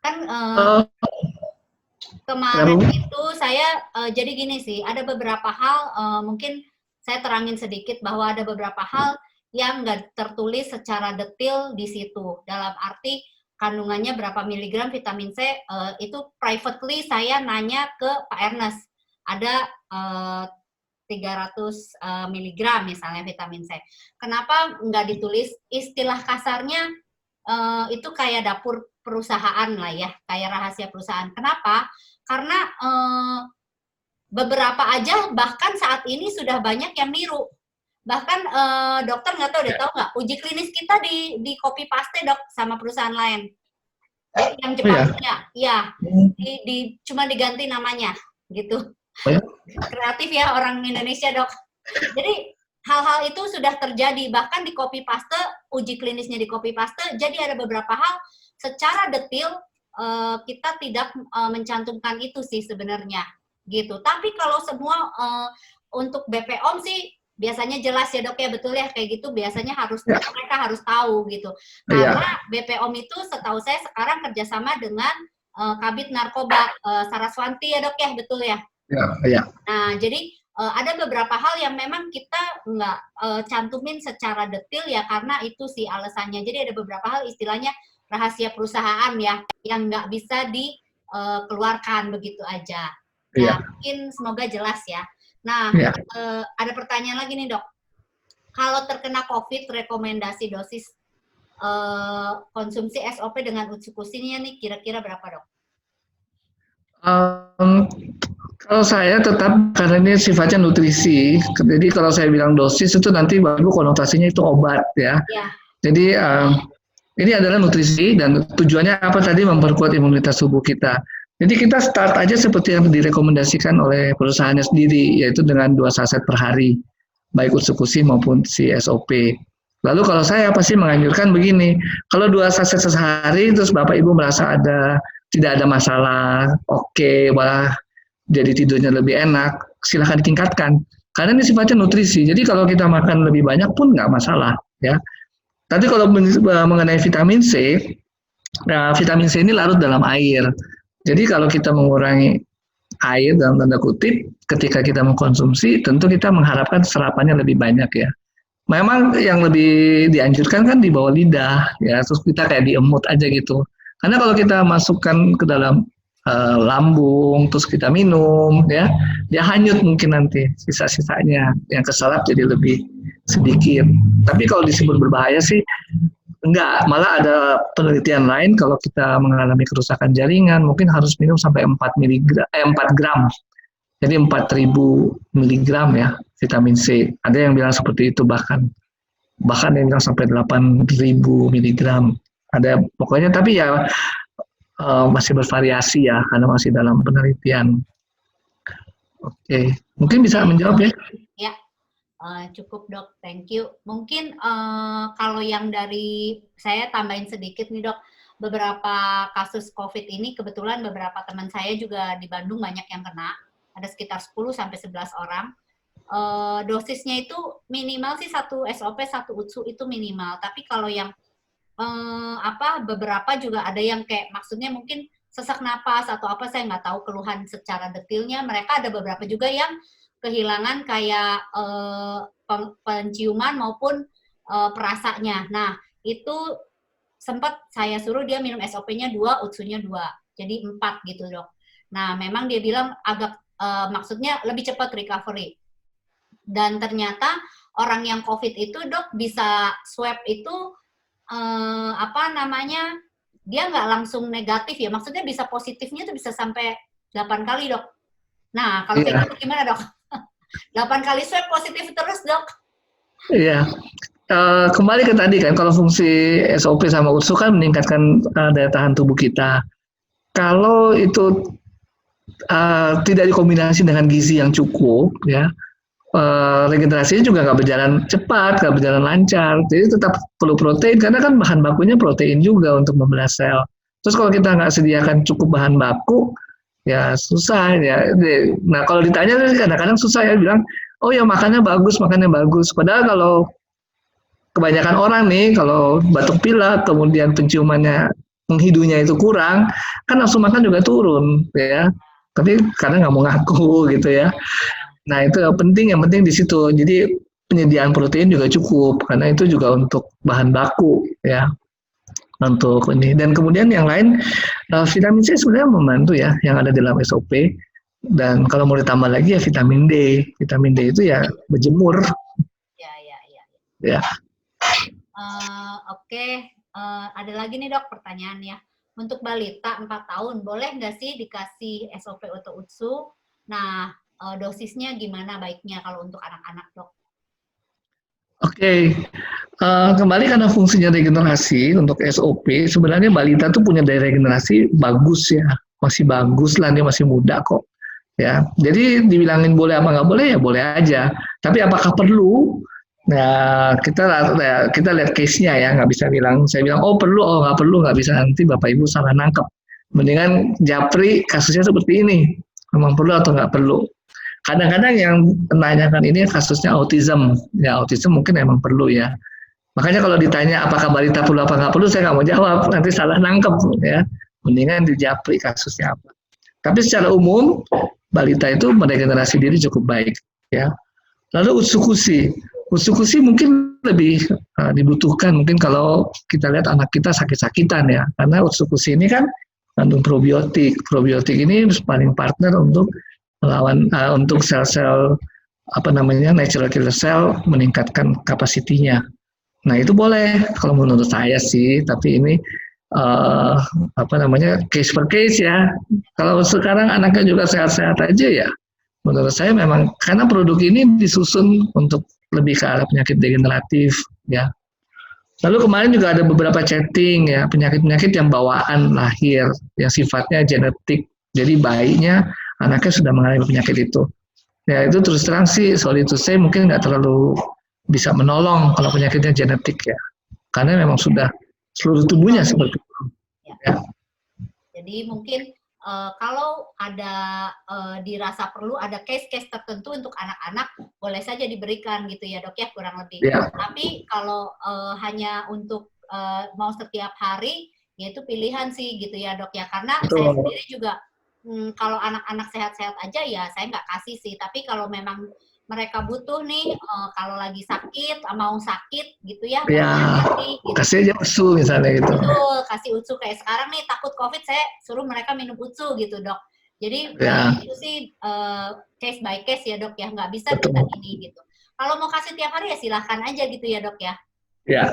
Speaker 2: Kan kemarin itu saya jadi gini sih, ada beberapa hal mungkin saya terangin sedikit bahwa ada beberapa hal yang nggak tertulis secara detail di situ. Dalam arti kandungannya berapa miligram vitamin C, itu privately saya nanya ke Pak Ernest. Ada 300 miligram misalnya vitamin C. Kenapa nggak ditulis istilah kasarnya itu kayak dapur perusahaan lah ya, kayak rahasia perusahaan. Kenapa? Karena beberapa aja bahkan saat ini sudah banyak yang niru. Bahkan dokter nggak tahu, tahu nggak? Uji klinis kita di copy paste, Dok, sama perusahaan lain. Yang Jepang punya, ya. Cuma diganti namanya, gitu. Kreatif ya orang Indonesia, Dok. Jadi hal-hal itu sudah terjadi, bahkan di copy paste, uji klinisnya di copy paste. Jadi ada beberapa hal secara detail kita tidak mencantumkan itu sih sebenarnya, gitu. Tapi kalau semua untuk BPOM sih biasanya jelas ya, Dok ya, betul ya, kayak gitu biasanya mereka harus tahu gitu. Karena BPOM itu setahu saya sekarang kerjasama dengan Kabid Narkoba Saraswanti ya, Dok ya, betul ya?
Speaker 1: Iya.
Speaker 2: Nah, jadi ada beberapa hal yang memang kita nggak cantumin secara detail ya, karena itu sih alasannya. Jadi ada beberapa hal istilahnya rahasia perusahaan ya, yang nggak bisa dikeluarkan begitu aja. Nah, mungkin semoga jelas ya. Nah, ada pertanyaan lagi nih, Dok. Kalau terkena COVID, rekomendasi dosis konsumsi SOP dengan uji-kusinya nih kira-kira berapa, Dok?
Speaker 1: Kalau saya tetap, karena ini sifatnya nutrisi, jadi kalau saya bilang dosis itu nanti baru konotasinya itu obat ya. Jadi ini adalah nutrisi dan tujuannya apa tadi? Memperkuat imunitas tubuh kita. Jadi kita start aja seperti yang direkomendasikan oleh perusahaannya sendiri, yaitu dengan 2 saset per hari, baik Utsukushi maupun si SOP. Lalu kalau saya pasti menganjurkan begini, kalau 2 saset sehari terus Bapak Ibu merasa tidak ada masalah, oke, malah jadi tidurnya lebih enak, silahkan ditingkatkan. Karena ini sifatnya nutrisi, jadi kalau kita makan lebih banyak pun nggak masalah, ya. Tapi kalau mengenai vitamin C, nah, vitamin C ini larut dalam air. Jadi kalau kita mengurangi air dalam tanda kutip, ketika kita mengkonsumsi, tentu kita mengharapkan serapannya lebih banyak ya. Memang yang lebih dianjurkan kan di bawah lidah, ya, terus kita kayak diemut aja gitu. Karena kalau kita masukkan ke dalam lambung, terus kita minum, ya, dia hanyut mungkin nanti sisa-sisanya, yang keserap jadi lebih sedikit. Tapi kalau disebut berbahaya sih, enggak, malah ada penelitian lain kalau kita mengalami kerusakan jaringan mungkin harus minum sampai 4 gram. Jadi 4.000 miligram ya vitamin C. Ada yang bilang seperti itu bahkan yang bilang sampai 8.000 miligram. Ada pokoknya tapi ya masih bervariasi ya karena masih dalam penelitian. Oke, mungkin bisa menjawab ya.
Speaker 2: Ya. Cukup dok, thank you. Mungkin kalau yang dari saya tambahin sedikit nih dok, beberapa kasus COVID ini kebetulan beberapa teman saya juga di Bandung banyak yang kena, ada sekitar 10-11 orang. Dosisnya itu minimal sih 1 SOP, 1 UTSU itu minimal. Tapi kalau yang beberapa juga ada yang kayak maksudnya mungkin sesak napas atau apa, saya nggak tahu keluhan secara detailnya. Mereka ada beberapa juga yang kehilangan kayak penciuman maupun perasanya. Nah, itu sempat saya suruh dia minum SOP-nya 2, UTSU-nya 2. Jadi 4 gitu, dok. Nah, memang dia bilang agak maksudnya lebih cepat recovery. Dan ternyata orang yang COVID itu, dok, bisa swab itu dia nggak langsung negatif ya. Maksudnya bisa positifnya itu bisa sampai 8 kali, dok. Nah, kalau kayak gitu gimana, dok? 8 kali swab positif terus, dok?
Speaker 1: Iya. Kembali ke tadi kan, kalau fungsi SOP sama UTSU kan meningkatkan daya tahan tubuh kita. Kalau itu tidak dikombinasi dengan gizi yang cukup, ya, regenerasinya juga nggak berjalan cepat, nggak berjalan lancar. Jadi tetap perlu protein, karena kan bahan bakunya protein juga untuk membelah sel. Terus kalau kita nggak sediakan cukup bahan baku, ya susah ya. Nah kalau ditanya kadang-kadang susah ya bilang, oh ya makannya bagus. Padahal kalau kebanyakan orang nih, kalau batuk pilek, kemudian penciumannya, menghidunya itu kurang, kan nafsu makan juga turun ya. Tapi karena nggak mau ngaku gitu ya. Nah itu yang penting di situ. Jadi penyediaan protein juga cukup, karena itu juga untuk bahan baku ya. Untuk ini, dan kemudian yang lain vitamin C sebenarnya membantu ya yang ada dalam SOP, dan kalau mau ditambah lagi ya vitamin D itu ya berjemur ya.
Speaker 2: Oke. Ada lagi nih dok pertanyaan ya, untuk balita 4 tahun boleh nggak sih dikasih SOP atau UTSU? Nah dosisnya gimana baiknya kalau untuk anak-anak, dok?
Speaker 1: Oke. Kembali karena fungsinya regenerasi untuk SOP, sebenarnya balita tuh punya daya regenerasi bagus ya, masih bagus lah, dia masih muda kok ya. Jadi dibilangin boleh apa nggak boleh ya boleh aja, tapi apakah perlu? Nah kita lihat case-nya ya, nggak bisa saya bilang oh perlu, oh nggak perlu, nggak bisa, nanti Bapak Ibu salah nangkep. Mendingan japri kasusnya seperti ini, memang perlu atau nggak perlu. Kadang-kadang yang menanyakan ini kasusnya autism, ya autism mungkin emang perlu ya. Makanya kalau ditanya apakah balita perlu apa nggak perlu, saya nggak mau jawab, nanti salah nangkep ya. Mendingan dijapri kasusnya apa. Tapi secara umum balita itu meregenerasi diri cukup baik ya. Lalu Utsukushi mungkin lebih dibutuhkan mungkin kalau kita lihat anak kita sakit-sakitan ya, karena Utsukushi ini kan mengandung probiotik. Probiotik ini paling partner untuk melawan untuk sel-sel natural killer cell, meningkatkan kapasitinya. Nah itu boleh kalau menurut saya sih, tapi ini case per case ya. Kalau sekarang anaknya juga sehat-sehat aja ya, menurut saya memang karena produk ini disusun untuk lebih ke arah penyakit degeneratif ya. Lalu kemarin juga ada beberapa chatting ya, penyakit-penyakit yang bawaan lahir yang sifatnya genetik Jadi bayinya, anaknya sudah mengalami penyakit itu. Ya itu terus terang sih, sorry to say, mungkin nggak terlalu bisa menolong kalau penyakitnya genetik ya. Karena memang sudah seluruh tubuhnya seperti itu. Ya.
Speaker 2: Jadi mungkin kalau ada dirasa perlu ada case-case tertentu untuk anak-anak, boleh saja diberikan gitu ya dok ya, kurang lebih.
Speaker 1: Ya.
Speaker 2: Tapi kalau hanya untuk mau setiap hari, ya itu pilihan sih gitu ya dok ya. Karena saya sendiri juga kalau anak-anak sehat-sehat aja ya saya nggak kasih sih. Tapi kalau memang mereka butuh nih, kalau lagi sakit, mau sakit gitu ya.
Speaker 1: Ya,
Speaker 2: gitu.
Speaker 1: kasih aja usu misalnya gitu.
Speaker 2: Betul, kasih usu. Kayak sekarang nih takut COVID, saya suruh mereka minum usu gitu dok. Jadi itu sih case by case ya dok ya, nggak bisa kita ini gitu. Kalau mau kasih tiap hari ya silahkan aja gitu ya dok ya. Ya,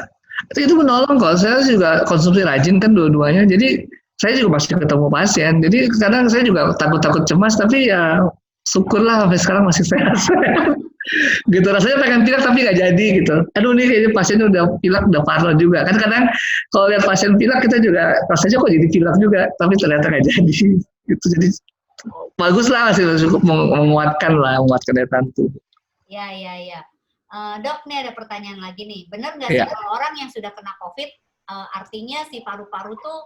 Speaker 1: itu menolong kok. Saya juga konsumsi rajin kan dua-duanya, jadi saya juga pasti ketemu pasien. Jadi kadang saya juga takut-takut cemas, tapi ya syukurlah sampai sekarang masih sehat. Gitu, rasanya pengen pilek tapi nggak jadi gitu. Aduh nih kayaknya pasiennya udah pilek, udah parno juga. Kan kadang kalau lihat pasien pilek kita juga rasanya kok jadi pilek juga, tapi ternyata nggak jadi. Gitu, jadi bagus lah, masih cukup menguatkan daya tahan tubuh.
Speaker 2: Ya. Dok, nih ada pertanyaan lagi nih. Benar nggak sih kalau orang yang sudah kena COVID, artinya si paru-paru tuh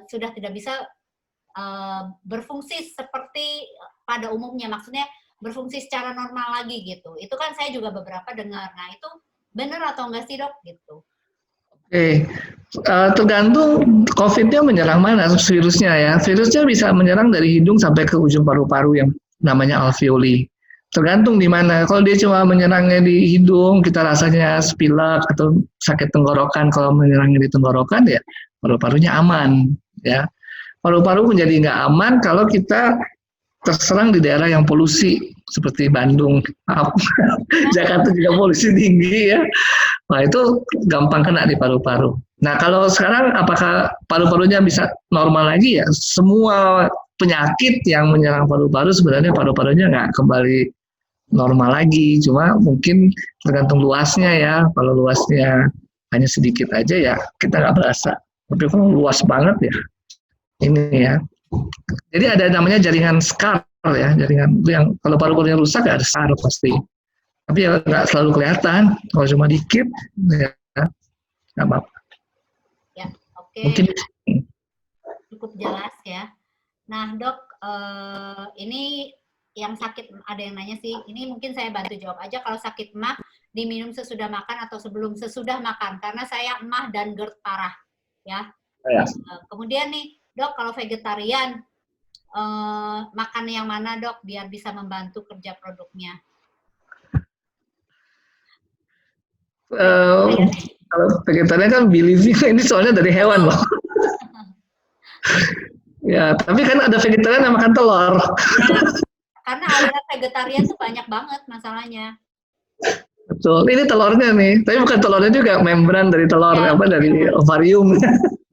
Speaker 2: sudah tidak bisa berfungsi seperti pada umumnya, maksudnya berfungsi secara normal lagi gitu. Itu kan saya juga beberapa dengar. Nah itu benar atau enggak sih dok gitu?
Speaker 1: Oke, tergantung COVID-nya menyerang mana virusnya ya. Virusnya bisa menyerang dari hidung sampai ke ujung paru-paru yang namanya alveoli. Tergantung di mana. Kalau dia cuma menyerangnya di hidung, kita rasanya pilek atau sakit tenggorokan. Kalau menyerangnya di tenggorokan ya paru-parunya aman ya. Paru-paru menjadi nggak aman kalau kita terserang di daerah yang polusi seperti Bandung, Jakarta juga polusi tinggi ya. Nah itu gampang kena di paru-paru. Nah kalau sekarang apakah paru-parunya bisa normal lagi ya? Semua penyakit yang menyerang paru-paru sebenarnya paru-parunya nggak kembali normal lagi. Cuma mungkin tergantung luasnya ya. Kalau luasnya hanya sedikit aja ya kita nggak berasa. Tapi kalau luas banget ya ini ya. Jadi ada namanya jaringan scar ya, jaringan yang kalau paru-parunya rusak ada scar pasti. Tapi ya nggak selalu kelihatan, kalau cuma dikit ya nggak apa-apa.
Speaker 2: Ya, oke.
Speaker 1: Mungkin
Speaker 2: cukup jelas ya. Nah dok, ini yang sakit ada yang nanya sih, ini mungkin saya bantu jawab aja. Kalau sakit emah diminum sesudah makan atau sebelum sesudah makan, karena saya emah dan GERD parah ya. Kemudian nih dok, kalau vegetarian, makan yang mana dok, biar bisa membantu kerja produknya?
Speaker 1: Kalau vegetarian kan beliefnya ini soalnya dari hewan loh. Ya, tapi kan ada vegetarian yang makan telur.
Speaker 2: Ya, karena aliran vegetarian tuh banyak banget masalahnya.
Speaker 1: Betul, ini telurnya nih, tapi bukan telurnya juga, membran dari telur dari ovarium,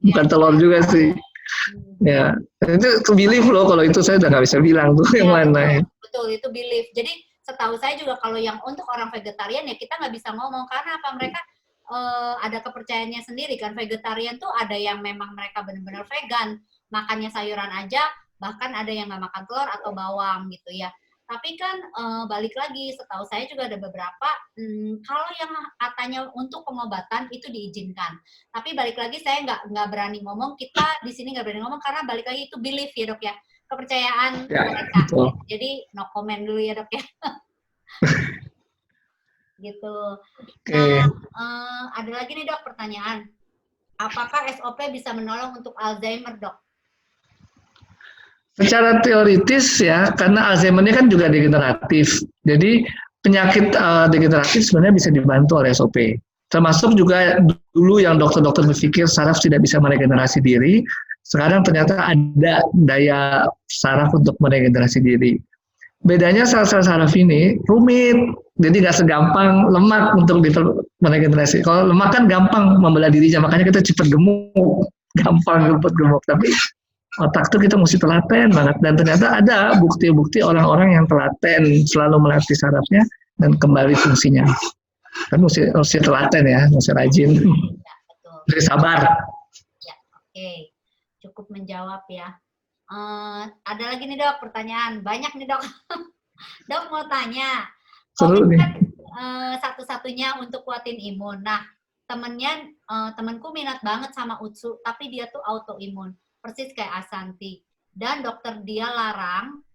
Speaker 1: bukan telur juga sih. Ya, itu belief loh, kalau itu saya udah nggak bisa bilang tuh yang mana.
Speaker 2: Betul, itu belief. Jadi setahu saya juga kalau yang untuk orang vegetarian ya kita nggak bisa ngomong, karena apa, mereka ada kepercayaannya sendiri kan. Vegetarian tuh ada yang memang mereka benar-benar vegan, makannya sayuran aja, bahkan ada yang nggak makan telur atau bawang gitu ya. Tapi kan balik lagi, setahu saya juga ada beberapa, kalau yang katanya untuk pengobatan itu diizinkan. Tapi balik lagi saya nggak berani ngomong, kita di sini nggak berani ngomong karena balik lagi itu belief ya dok ya, kepercayaan mereka.
Speaker 1: Betul.
Speaker 2: Jadi no comment dulu ya dok ya. Gitu.
Speaker 1: Okay.
Speaker 2: Nah, ada lagi nih dok pertanyaan. Apakah SOP bisa menolong untuk Alzheimer dok?
Speaker 1: Secara teoritis ya, karena Alzheimer ini kan juga degeneratif. Jadi penyakit degeneratif sebenarnya bisa dibantu oleh SOP. Termasuk juga dulu yang dokter-dokter berpikir saraf tidak bisa meregenerasi diri, sekarang ternyata ada daya saraf untuk meregenerasi diri. Bedanya sel-sel saraf ini rumit, jadi nggak segampang lemak untuk meregenerasi. Kalau lemak kan gampang membelah dirinya, makanya kita cepat gemuk, gampang cepat gemuk. Tapi otak tuh kita mesti telaten banget, dan ternyata ada bukti-bukti orang-orang yang telaten selalu melatih sarafnya dan kembali fungsinya. Kan mesti telaten ya, mesti rajin, mesti sabar.
Speaker 2: Ya, oke. Cukup menjawab ya. Ada lagi nih dok pertanyaan, banyak nih dok. Dok mau tanya,
Speaker 1: Seru
Speaker 2: COVID
Speaker 1: nih.
Speaker 2: kan satu-satunya untuk kuatin imun. Nah, temanku minat banget sama UTSU, tapi dia tuh autoimun, persis kayak Asanti. Dan dokter dia larang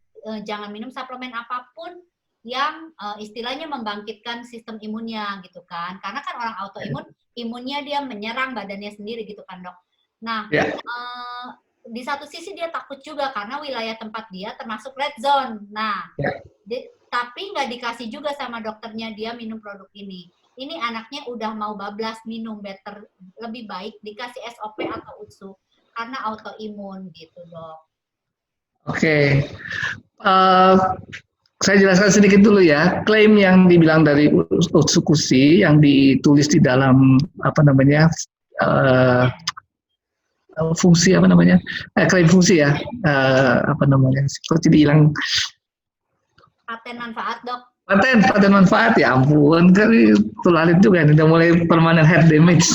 Speaker 2: jangan minum suplemen apapun yang istilahnya membangkitkan sistem imunnya gitu kan. Karena kan orang autoimun, imunnya dia menyerang badannya sendiri gitu kan dok. Nah, di satu sisi dia takut juga karena wilayah tempat dia termasuk red zone. Nah, tapi nggak dikasih juga sama dokternya dia minum produk ini. Ini anaknya udah mau bablas minum, lebih baik dikasih SOP atau UTSU karena autoimun gitu dok.
Speaker 1: Oke. Saya jelaskan sedikit dulu ya. Klaim yang dibilang dari Utsukushi yang ditulis di dalam fungsi klaim fungsi ya, seperti dibilang
Speaker 2: paten manfaat dok.
Speaker 1: Paten manfaat, ya ampun, kan tulalit juga nih, udah mulai permanent head damage.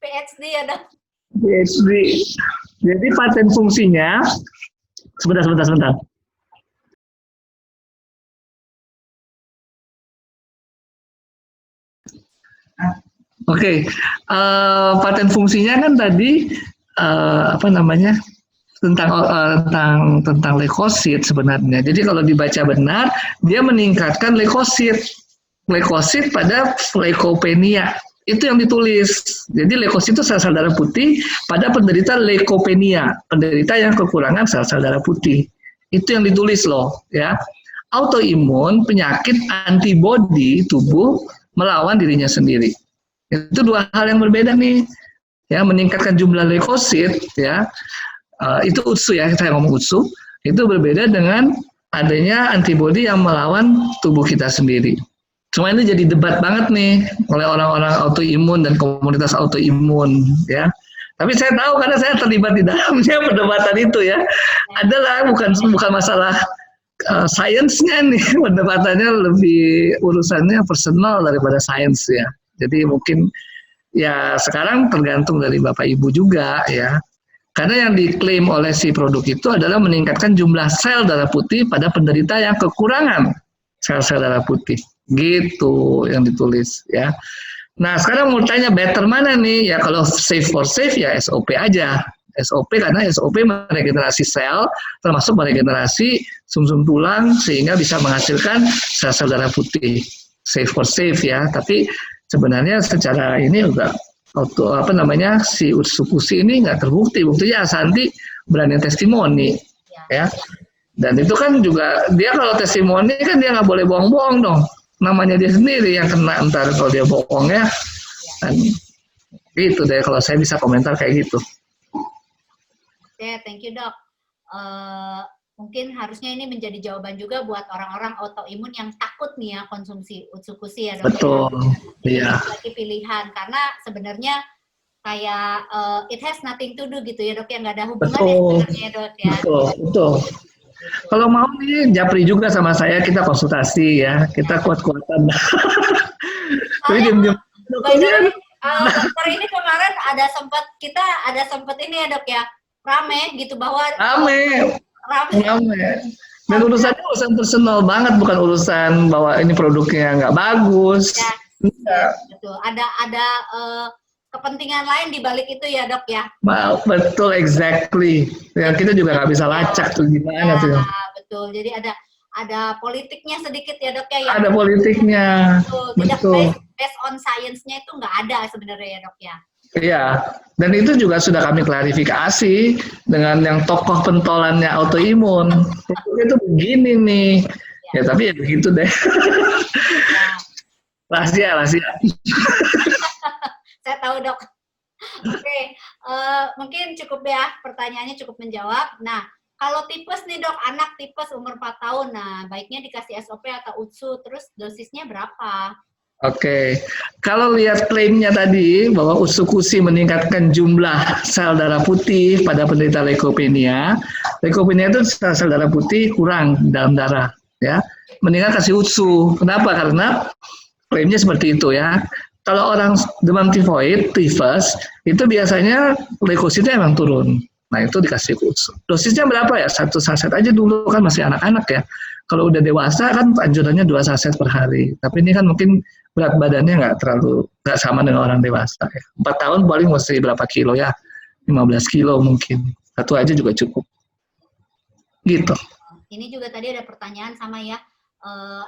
Speaker 2: PhD ya dok.
Speaker 1: PhD. Jadi paten fungsinya, sebentar. Oke, paten fungsinya kan tadi tentang leukosit sebenarnya. Jadi kalau dibaca benar, dia meningkatkan leukosit pada leukopenia. Itu yang ditulis. Jadi leukosit itu sel-sel darah putih pada penderita leukopenia, penderita yang kekurangan sel-sel darah putih. Itu yang ditulis loh, ya. Autoimun, penyakit antibodi tubuh melawan dirinya sendiri. Itu dua hal yang berbeda nih, ya. Meningkatkan jumlah leukosit, ya, itu UTSU ya, saya ngomong UTSU, itu berbeda dengan adanya antibodi yang melawan tubuh kita sendiri. Cuma ini jadi debat banget nih oleh orang-orang autoimun dan komunitas autoimun, ya. Tapi saya tahu karena saya terlibat di dalamnya perdebatan itu, ya. Adalah bukan masalah sainsnya nih, perdebatannya lebih urusannya personal daripada sains, ya. Jadi mungkin ya sekarang tergantung dari Bapak Ibu juga, ya. Karena yang diklaim oleh si produk itu adalah meningkatkan jumlah sel darah putih pada penderita yang kekurangan sel-sel darah putih. Gitu yang ditulis, ya. Nah, sekarang mau tanya better mana nih? Ya kalau safe for safe ya SOP aja. SOP karena SOP meregenerasi sel, termasuk meregenerasi sumsum tulang sehingga bisa menghasilkan sel-sel darah putih. Safe for safe ya, tapi sebenarnya secara ini juga si Utsukushi ini nggak terbukti. Buktinya Asanti berani testimoni, ya. Dan itu kan juga dia kalau testimoni kan dia nggak boleh bohong-bohong dong. Namanya dia sendiri yang kena ntar kalau dia bohong, ya. Dan itu deh kalau saya bisa komentar kayak gitu.
Speaker 2: Oke, thank you dok. Mungkin harusnya ini menjadi jawaban juga buat orang-orang autoimun yang takut nih ya konsumsi Utsukushi ya dok.
Speaker 1: Betul, iya.
Speaker 2: Lagi pilihan karena sebenarnya kayak it has nothing to do gitu ya dok, yang nggak ada hubungannya sebenarnya dok ya.
Speaker 1: Betul. Kalau mau nih Japri juga sama saya, kita konsultasi ya, kita kuat-kuatan. Tapi diam-diam.
Speaker 2: Dokter ini kemarin ada sempat ini ya dok ya, rame gitu bahwa
Speaker 1: rame. Dan urusannya urusan personal banget, bukan urusan bahwa ini produknya nggak bagus.
Speaker 2: Ya, betul. Ada kepentingan lain di balik itu ya dok ya.
Speaker 1: Betul, exactly. Ya, kita juga nggak bisa lacak tuh gimana tuh.
Speaker 2: Betul. Jadi ada politiknya sedikit ya dok ya.
Speaker 1: Ada politiknya.
Speaker 2: Betul. Based on science-nya itu nggak ada sebenarnya ya dok ya.
Speaker 1: Iya, dan itu juga sudah kami klarifikasi dengan yang tokoh pentolannya autoimun. Itu begini nih. Ya tapi ya begitu deh. Rahasia.
Speaker 2: Saya tahu dok. Oke, mungkin cukup ya, pertanyaannya cukup menjawab. Nah, kalau tipes nih dok, anak tipes umur 4 tahun, nah baiknya dikasih SOP atau UTSU, terus dosisnya berapa?
Speaker 1: Oke, kalau lihat klaimnya tadi bahwa Utsukushi meningkatkan jumlah sel darah putih pada penderita leukopenia. Leukopenia itu sel darah putih kurang dalam darah, ya. Mendingan kasih UTSU. Kenapa? Karena klaimnya seperti itu ya. Kalau orang demam tifoid, tifus, itu biasanya leukositnya emang turun. Nah itu dikasih dosisnya berapa ya? 1 saset aja dulu kan masih anak-anak ya. Kalau udah dewasa kan anjurannya 2 saset per hari. Tapi ini kan mungkin berat badannya nggak sama dengan orang dewasa ya. 4 tahun paling mesti berapa kilo ya? 15 kilo mungkin. 1 aja juga cukup. Gitu.
Speaker 2: Ini juga tadi ada pertanyaan sama ya.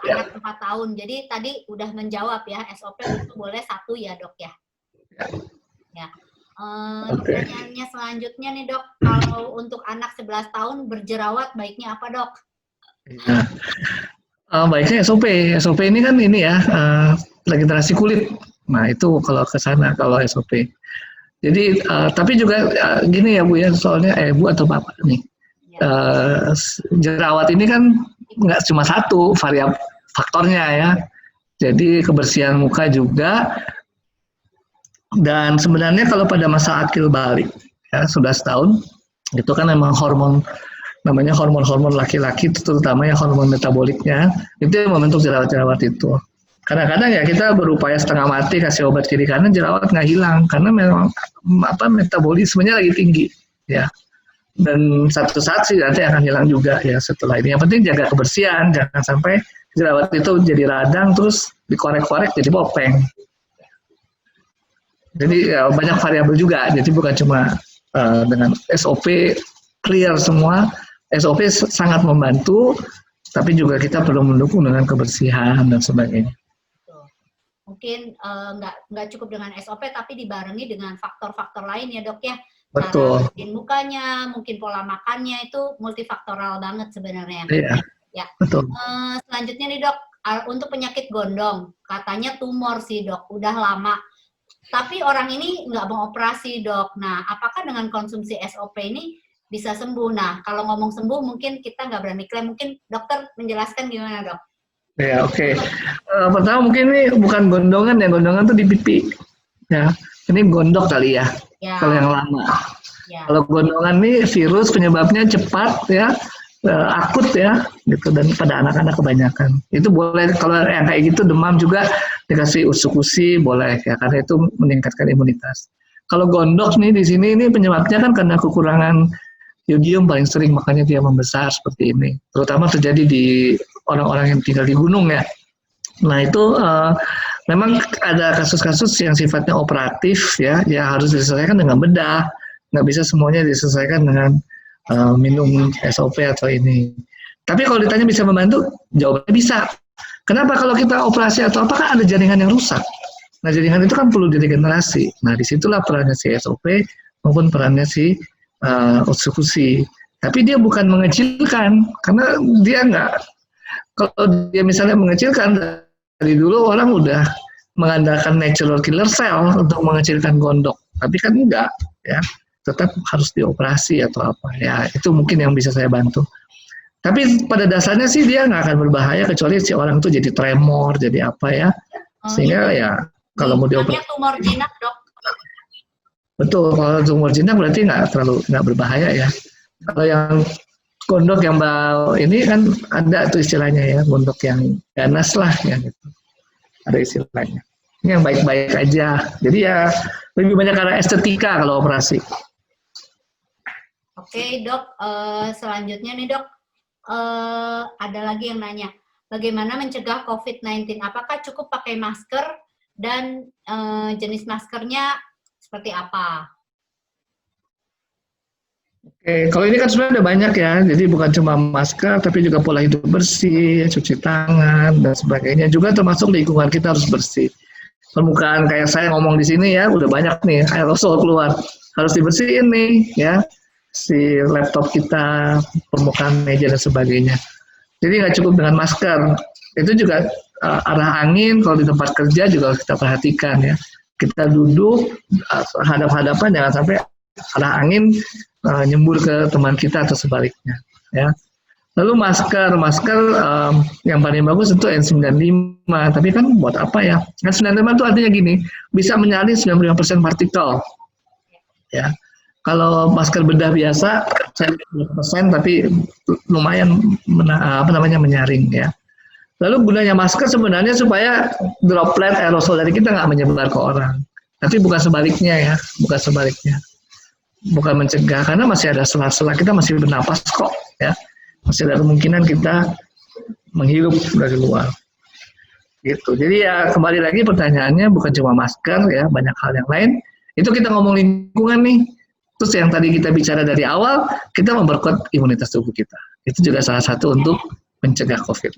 Speaker 1: Ya.
Speaker 2: Anak 4 tahun. Jadi tadi udah menjawab ya, SOP itu boleh 1 ya dok ya. Ya. Pertanyaannya selanjutnya nih dok, kalau untuk anak 11 tahun berjerawat baiknya apa dok?
Speaker 1: Ya. Baiknya SOP. SOP ini kan ini ya, regenerasi kulit. Nah itu kalau ke sana kalau SOP. Jadi tapi juga gini ya Bu ya, soalnya Bu atau Bapak nih. Jerawat ini kan nggak cuma satu variabel faktornya ya. Jadi kebersihan muka juga. Dan sebenarnya kalau pada masa akil balik, ya sudah setahun, itu kan memang namanya hormon laki-laki, terutama ya hormon metaboliknya, itu yang membentuk jerawat-jerawat itu. Kadang-kadang ya kita berupaya setengah mati kasih obat kiri kanan, jerawat nggak hilang, karena memang metabolismenya lagi tinggi, ya. Dan satu saat sih nanti akan hilang juga ya setelah ini. Yang penting jaga kebersihan, jangan sampai jerawat itu jadi radang, terus dikorek-korek jadi bopeng. Jadi ya, banyak variabel juga, jadi bukan cuma dengan SOP clear semua, SOP sangat membantu, tapi juga kita perlu mendukung dengan kebersihan dan sebagainya.
Speaker 2: Mungkin nggak cukup dengan SOP, tapi dibarengi dengan faktor-faktor lain ya dok ya.
Speaker 1: Betul.
Speaker 2: Cara bikin mukanya, mungkin pola makannya itu multifaktoral banget sebenarnya.
Speaker 1: Iya, ya. Betul.
Speaker 2: Selanjutnya nih dok, untuk penyakit gondong, katanya tumor sih dok, udah lama. Tapi orang ini nggak mau operasi dok. Nah, apakah dengan konsumsi SOP ini bisa sembuh? Nah, kalau ngomong sembuh mungkin kita nggak berani klaim. Mungkin dokter menjelaskan gimana dok?
Speaker 1: Ya oke. Pertama mungkin ini bukan gondongan ya, gondongan tuh di pipi. Ya, ini gondok kali ya. Kalau yang lama. Ya. Kalau gondongan ini virus penyebabnya cepat ya, akut ya, gitu dan pada anak-anak kebanyakan. Itu boleh kalau yang kayak gitu demam juga dikasih usukusi boleh ya karena itu meningkatkan imunitas. Kalau gondok nih di sini ini penyebabnya kan karena kekurangan yodium paling sering makanya dia membesar seperti ini. Terutama terjadi di orang-orang yang tinggal di gunung ya. Nah itu memang ada kasus-kasus yang sifatnya operatif ya harus diselesaikan dengan bedah. Nggak bisa semuanya diselesaikan dengan minum SOP atau ini. Tapi kalau ditanya bisa membantu, jawabannya bisa. Kenapa kalau kita operasi atau apakah ada jaringan yang rusak? Nah jaringan itu kan perlu diregenerasi. Nah disitulah perannya si SOP maupun perannya si usukusi. Tapi dia bukan mengecilkan, karena dia nggak. Kalau dia misalnya mengecilkan, dari dulu orang udah mengandalkan natural killer cell untuk mengecilkan gondok. Tapi kan enggak, ya. Tetap harus dioperasi atau apa. Ya itu mungkin yang bisa saya bantu. Tapi pada dasarnya sih dia nggak akan berbahaya kecuali si orang itu jadi tremor, jadi apa ya. Sehingga ya kalau mau dioperasi.
Speaker 2: Tumor jinak dok.
Speaker 1: Betul, kalau tumor jinak berarti nggak berbahaya ya. Kalau yang gondok yang bau ini kan ada tuh istilahnya ya, gondok yang ganas lah ya gitu. Ada istilahnya. Ini yang baik-baik aja. Jadi ya lebih banyak karena estetika kalau operasi.
Speaker 2: Oke dok, selanjutnya nih dok, ada lagi yang nanya, bagaimana mencegah COVID-19? Apakah cukup pakai masker dan jenis maskernya seperti apa?
Speaker 1: Oke, kalau ini kan sebenarnya ada banyak ya, jadi bukan cuma masker, tapi juga pola hidup bersih, cuci tangan, dan sebagainya. Juga termasuk lingkungan kita harus bersih. Permukaan kayak saya ngomong di sini ya, udah banyak nih aerosol keluar. Harus dibersihin nih ya, si laptop kita, permukaan meja, dan sebagainya. Jadi nggak cukup dengan masker. Itu juga arah angin, kalau di tempat kerja juga kita perhatikan ya. Kita duduk, hadap-hadapan, jangan sampai arah angin nyembur ke teman kita atau sebaliknya ya. Lalu masker yang paling bagus itu N95, tapi kan buat apa ya? N95 itu artinya gini, bisa menyaring 95% partikel ya. Kalau masker bedah biasa 100% tapi lumayan menyaring ya. Lalu gunanya masker sebenarnya supaya droplet aerosol dari kita nggak menyebar ke orang, tapi bukan sebaliknya ya, bukan sebaliknya. bukan mencegah, karena masih ada sela-sela, kita masih bernapas kok, ya. Masih ada kemungkinan kita menghirup dari luar. Gitu. Jadi ya kembali lagi pertanyaannya bukan cuma masker ya, banyak hal yang lain. Itu kita ngomong lingkungan nih. Terus yang tadi kita bicara dari awal, kita memperkuat imunitas tubuh kita. Itu juga salah satu untuk mencegah COVID.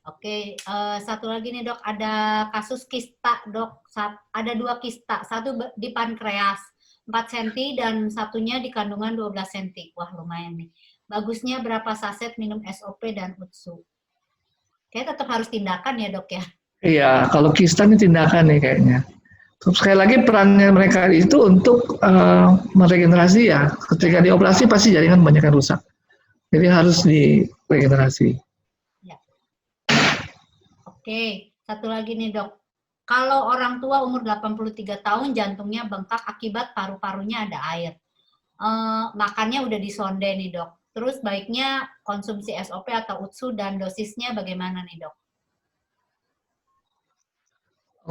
Speaker 2: Oke, satu lagi nih dok, ada kasus kista dok, ada 2 kista, satu di pankreas 4 cm dan satunya di kandungan 12 cm. Wah lumayan nih. Bagusnya berapa saset minum SOP dan UTSU? Kayaknya tetap harus tindakan ya dok ya?
Speaker 1: Iya, kalau kista ini tindakan nih kayaknya. Terus sekali lagi perannya mereka itu untuk meregenerasi ya. Ketika dioperasi pasti jaringan banyak yang rusak. Jadi harus diregenerasi.
Speaker 2: Ya. Oke, satu lagi nih dok. Kalau orang tua umur 83 tahun jantungnya bengkak akibat paru-parunya ada air. Makannya udah disonde nih dok. Terus baiknya konsumsi SOP atau UTSU dan dosisnya bagaimana nih dok?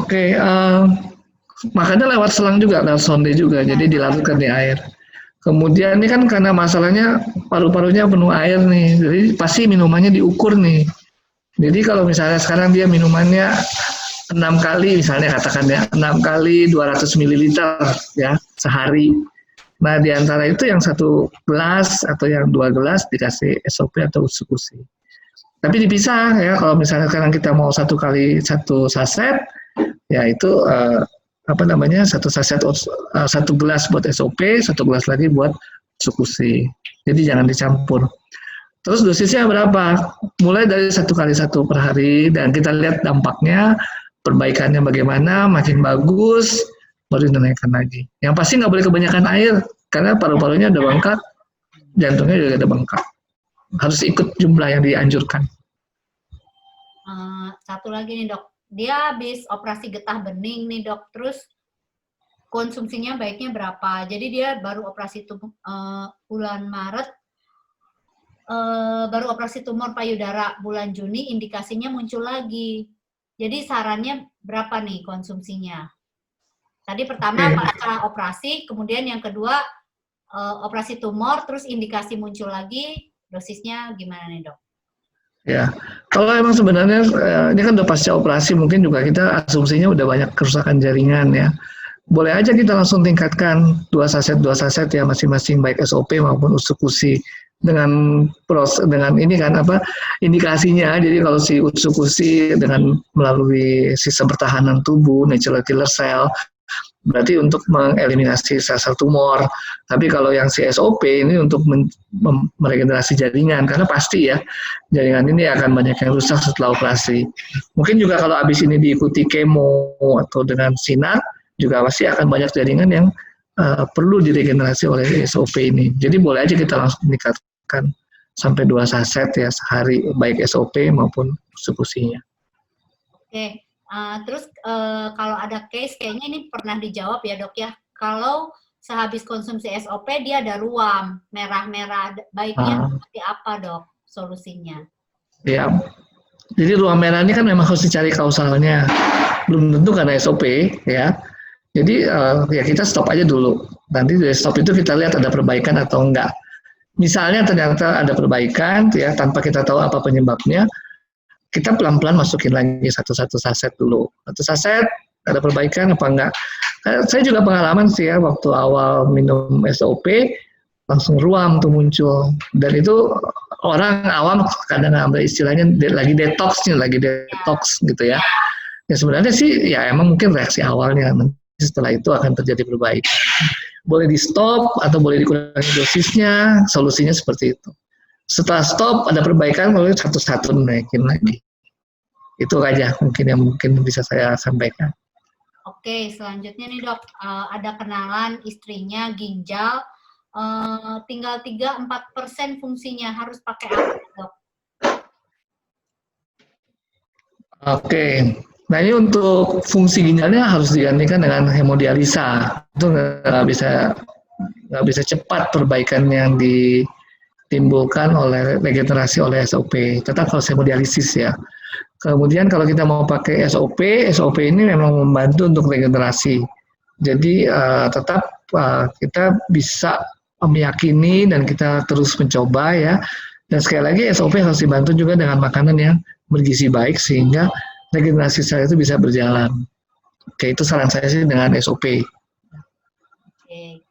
Speaker 1: Oke, makanya lewat selang juga, lewat sonde juga, jadi dilarutkan di air. Kemudian ini kan karena masalahnya paru-parunya penuh air nih, jadi pasti minumannya diukur nih. Jadi kalau misalnya sekarang dia minumannya 6 kali, misalnya katakan ya, 6 kali 200 ml ya, sehari. Nah, di antara itu yang 1 gelas atau yang 2 gelas dikasih SOP atau UTSU. Tapi dipisah ya, kalau misalnya sekarang kita mau 1 kali 1 saset, ya itu satu saset 1 gelas buat SOP, 1 gelas lagi buat UTSU. Jadi jangan dicampur. Terus dosisnya berapa? Mulai dari 1 kali 1 per hari dan kita lihat dampaknya, perbaikannya bagaimana, makin bagus, baru dinaikkan lagi. Yang pasti nggak boleh kebanyakan air karena paru-parunya udah bengkak, jantungnya juga udah bengkak. Harus ikut jumlah yang dianjurkan.
Speaker 2: Satu lagi nih dok, dia habis operasi getah bening nih dok, terus konsumsinya baiknya berapa? Jadi dia baru operasi bulan Maret, baru operasi tumor payudara bulan Juni, indikasinya muncul lagi. Jadi sarannya berapa nih konsumsinya? Tadi pertama pasca operasi, kemudian yang kedua operasi tumor, terus indikasi muncul lagi, dosisnya gimana nih dok?
Speaker 1: Ya, kalau emang sebenarnya ini kan udah pasca operasi, mungkin juga kita asumsinya udah banyak kerusakan jaringan ya. Boleh aja kita langsung tingkatkan 2 saset ya masing-masing baik SOP maupun UTSU dengan ini kan indikasinya. Jadi kalau si UTSU dengan melalui sistem pertahanan tubuh, natural killer cell, berarti untuk mengeliminasi sel-sel tumor. Tapi kalau yang si SOP ini untuk meregenerasi jaringan, karena pasti ya jaringan ini akan banyak yang rusak setelah operasi. Mungkin juga kalau habis ini diikuti kemo atau dengan sinar, juga pasti akan banyak jaringan yang perlu diregenerasi oleh SOP ini. Jadi boleh aja kita langsung meningkatkan sampai 2 saset ya sehari, baik SOP maupun UTSU-nya.
Speaker 2: Oke. Terus kalau ada case, kayaknya ini pernah dijawab ya dok ya, kalau sehabis konsumsi SOP dia ada ruam merah-merah, baiknya seperti apa dok solusinya? Ya,
Speaker 1: jadi ruam merah ini kan memang harus dicari kausalnya, belum tentu karena SOP ya. Jadi ya kita stop aja dulu, nanti dari stop itu kita lihat ada perbaikan atau enggak. Misalnya ternyata ada perbaikan ya tanpa kita tahu apa penyebabnya, kita pelan-pelan masukin lagi 1 saset dulu. 1 saset, ada perbaikan apa enggak. Saya juga pengalaman sih ya, waktu awal minum SOP, langsung ruam tuh muncul. Dan itu orang awam kadang ngambil istilahnya lagi detox gitu ya. Ya sebenarnya sih ya emang mungkin reaksi awalnya, nanti setelah itu akan terjadi perbaikan. Boleh di stop atau boleh dikurangi dosisnya, solusinya seperti itu. Setelah stop ada perbaikan, lalu satu-satu naikin lagi. Itu aja mungkin yang bisa saya sampaikan.
Speaker 2: Oke, selanjutnya nih dok, ada kenalan istrinya ginjal, tinggal 3-4% fungsinya, harus pakai apa dok? Oke,
Speaker 1: nah ini untuk fungsi ginjalnya harus digantikan dengan hemodialisa. Itu nggak bisa cepat perbaikan yang ditimbulkan oleh regenerasi oleh SOP, tetap harus hemodialisis ya. Kemudian kalau kita mau pakai SOP ini memang membantu untuk regenerasi. Jadi tetap kita bisa meyakini dan kita terus mencoba ya. Dan sekali lagi SOP harus dibantu juga dengan makanan yang bergizi baik sehingga regenerasi sel itu bisa berjalan. Oke, itu saran saya sih dengan SOP.
Speaker 2: Oke,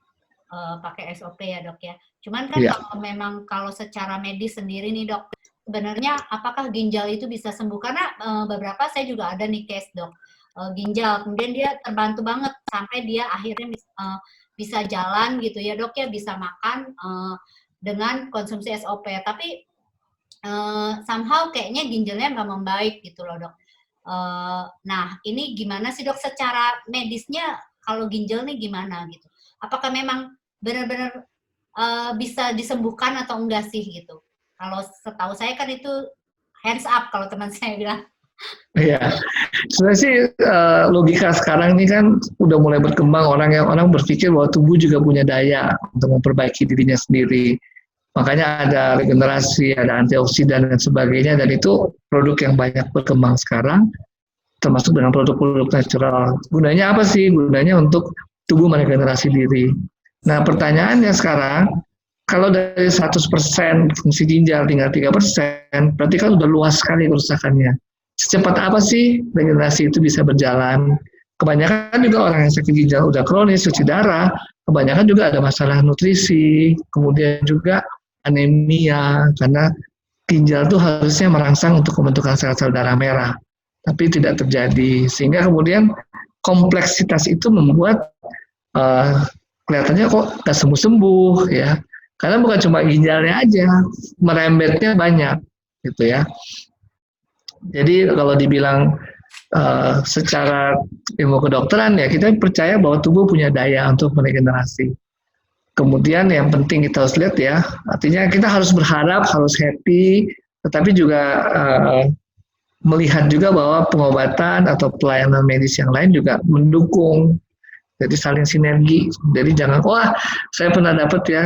Speaker 2: pakai SOP ya dok ya. Cuman kan kalau secara medis sendiri nih dok, sebenarnya apakah ginjal itu bisa sembuh? Karena beberapa saya juga ada nih case dok, ginjal, kemudian dia terbantu banget sampai dia akhirnya bisa jalan gitu ya dok ya, bisa makan dengan konsumsi SOP, tapi somehow kayaknya ginjalnya nggak membaik gitu loh dok. Nah ini gimana sih dok secara medisnya kalau ginjal nih gimana gitu? Apakah memang benar-benar bisa disembuhkan atau enggak sih gitu? Kalau setahu saya kan itu hands up kalau teman saya bilang.
Speaker 1: Iya, sebenarnya sih logika sekarang ini kan udah mulai berkembang, orang berpikir bahwa tubuh juga punya daya untuk memperbaiki dirinya sendiri. Makanya ada regenerasi, ada antioksidan dan sebagainya, dan itu produk yang banyak berkembang sekarang, termasuk dengan produk-produk natural. Gunanya apa sih? Gunanya untuk tubuh meregenerasi diri. Nah pertanyaannya sekarang, kalau dari 100% fungsi ginjal tinggal 3%, berarti kan udah luas sekali kerusakannya. Secepat apa sih regenerasi itu bisa berjalan? Kebanyakan juga orang yang sakit ginjal udah kronis, cuci darah, kebanyakan juga ada masalah nutrisi, kemudian juga anemia, karena ginjal itu harusnya merangsang untuk pembentukan sel-sel darah merah, tapi tidak terjadi, sehingga kemudian kompleksitas itu membuat kelihatannya kok nggak sembuh-sembuh ya, karena bukan cuma ginjalnya aja, merembetnya banyak gitu ya. Jadi kalau dibilang secara ilmu kedokteran ya kita percaya bahwa tubuh punya daya untuk meregenerasi. Kemudian yang penting kita harus lihat ya, artinya kita harus berharap, harus happy, tetapi juga melihat juga bahwa pengobatan atau pelayanan medis yang lain juga mendukung. Jadi saling sinergi. Jadi jangan, wah saya pernah dapat ya,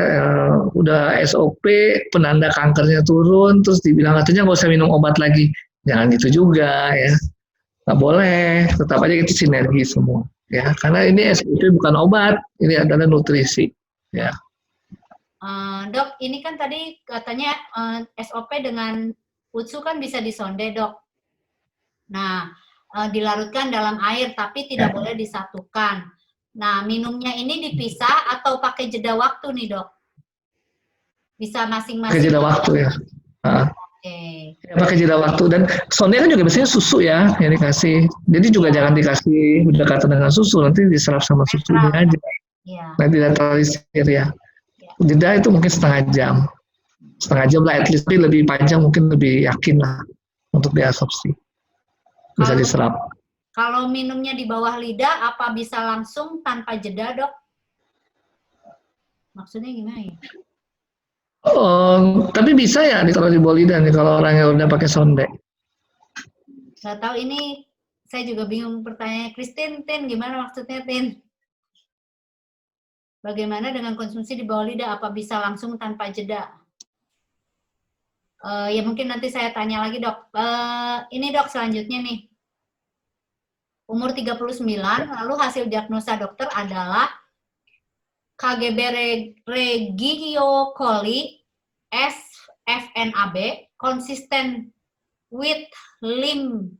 Speaker 1: udah SOP, penanda kankernya turun, terus dibilang katanya nggak usah minum obat lagi. Jangan gitu juga ya. Nggak boleh, tetap aja itu sinergi semua. Ya, karena ini SOP bukan obat, ini adalah nutrisi. Ya.
Speaker 2: Dok, ini kan tadi katanya SOP dengan UTSU kan bisa disonde dok. Nah, dilarutkan dalam air tapi tidak boleh disatukan. Nah, minumnya ini dipisah atau pakai jeda waktu nih dok? Bisa masing-masing.
Speaker 1: Pakai jeda waktu ya. Ya, pakai jeda waktu, dan sonde kan juga biasanya susu ya yang dikasih. Jadi juga jangan dikasih berdekatan dengan susu, nanti diserap sama susunya aja. Nanti netralisir ya. Jeda itu mungkin setengah jam lah, at least lebih panjang mungkin lebih yakin lah untuk diabsorpsi, bisa diserap.
Speaker 2: Kalau minumnya di bawah lidah, apa bisa langsung tanpa jeda dok? Maksudnya gimana ya?
Speaker 1: Tapi bisa ya kalau di bawah lidah nih, kalau orang yang udah pakai sonde.
Speaker 2: Nggak tahu, ini saya juga bingung pertanyaannya. Christine, Tin, gimana maksudnya Tin? Bagaimana dengan konsumsi di bawah lidah? Apa bisa langsung tanpa jeda? Ya mungkin nanti saya tanya lagi dok. Ini dok selanjutnya nih. Umur 39, lalu hasil diagnosa dokter adalah KGB Regio coli SFNAB konsisten with lymphadenitis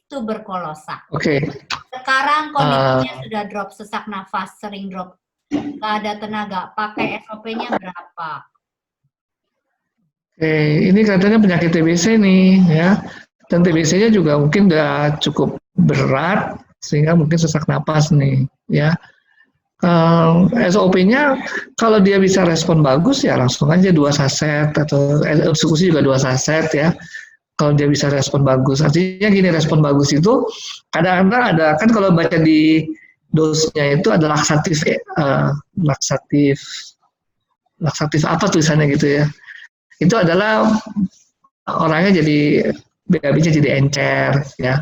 Speaker 2: tuberculosa.
Speaker 1: Oke.
Speaker 2: Sekarang kondisinya sudah drop, sesak nafas, sering drop, nggak ada tenaga. Pakai SOP-nya berapa?
Speaker 1: Oke, ini katanya penyakit TBC nih ya. Dan TBC-nya juga mungkin udah cukup berat sehingga mungkin sesak napas nih ya. SOP-nya kalau dia bisa respon bagus ya langsung aja 2 saset, atau eksekusi juga 2 saset ya. Kalau dia bisa respon bagus, artinya gini, respon bagus itu kadang-kadang ada kan, kalau baca di dosnya itu ada laksatif apa tulisannya gitu ya. Itu adalah orangnya jadi BAB-nya jadi encer ya.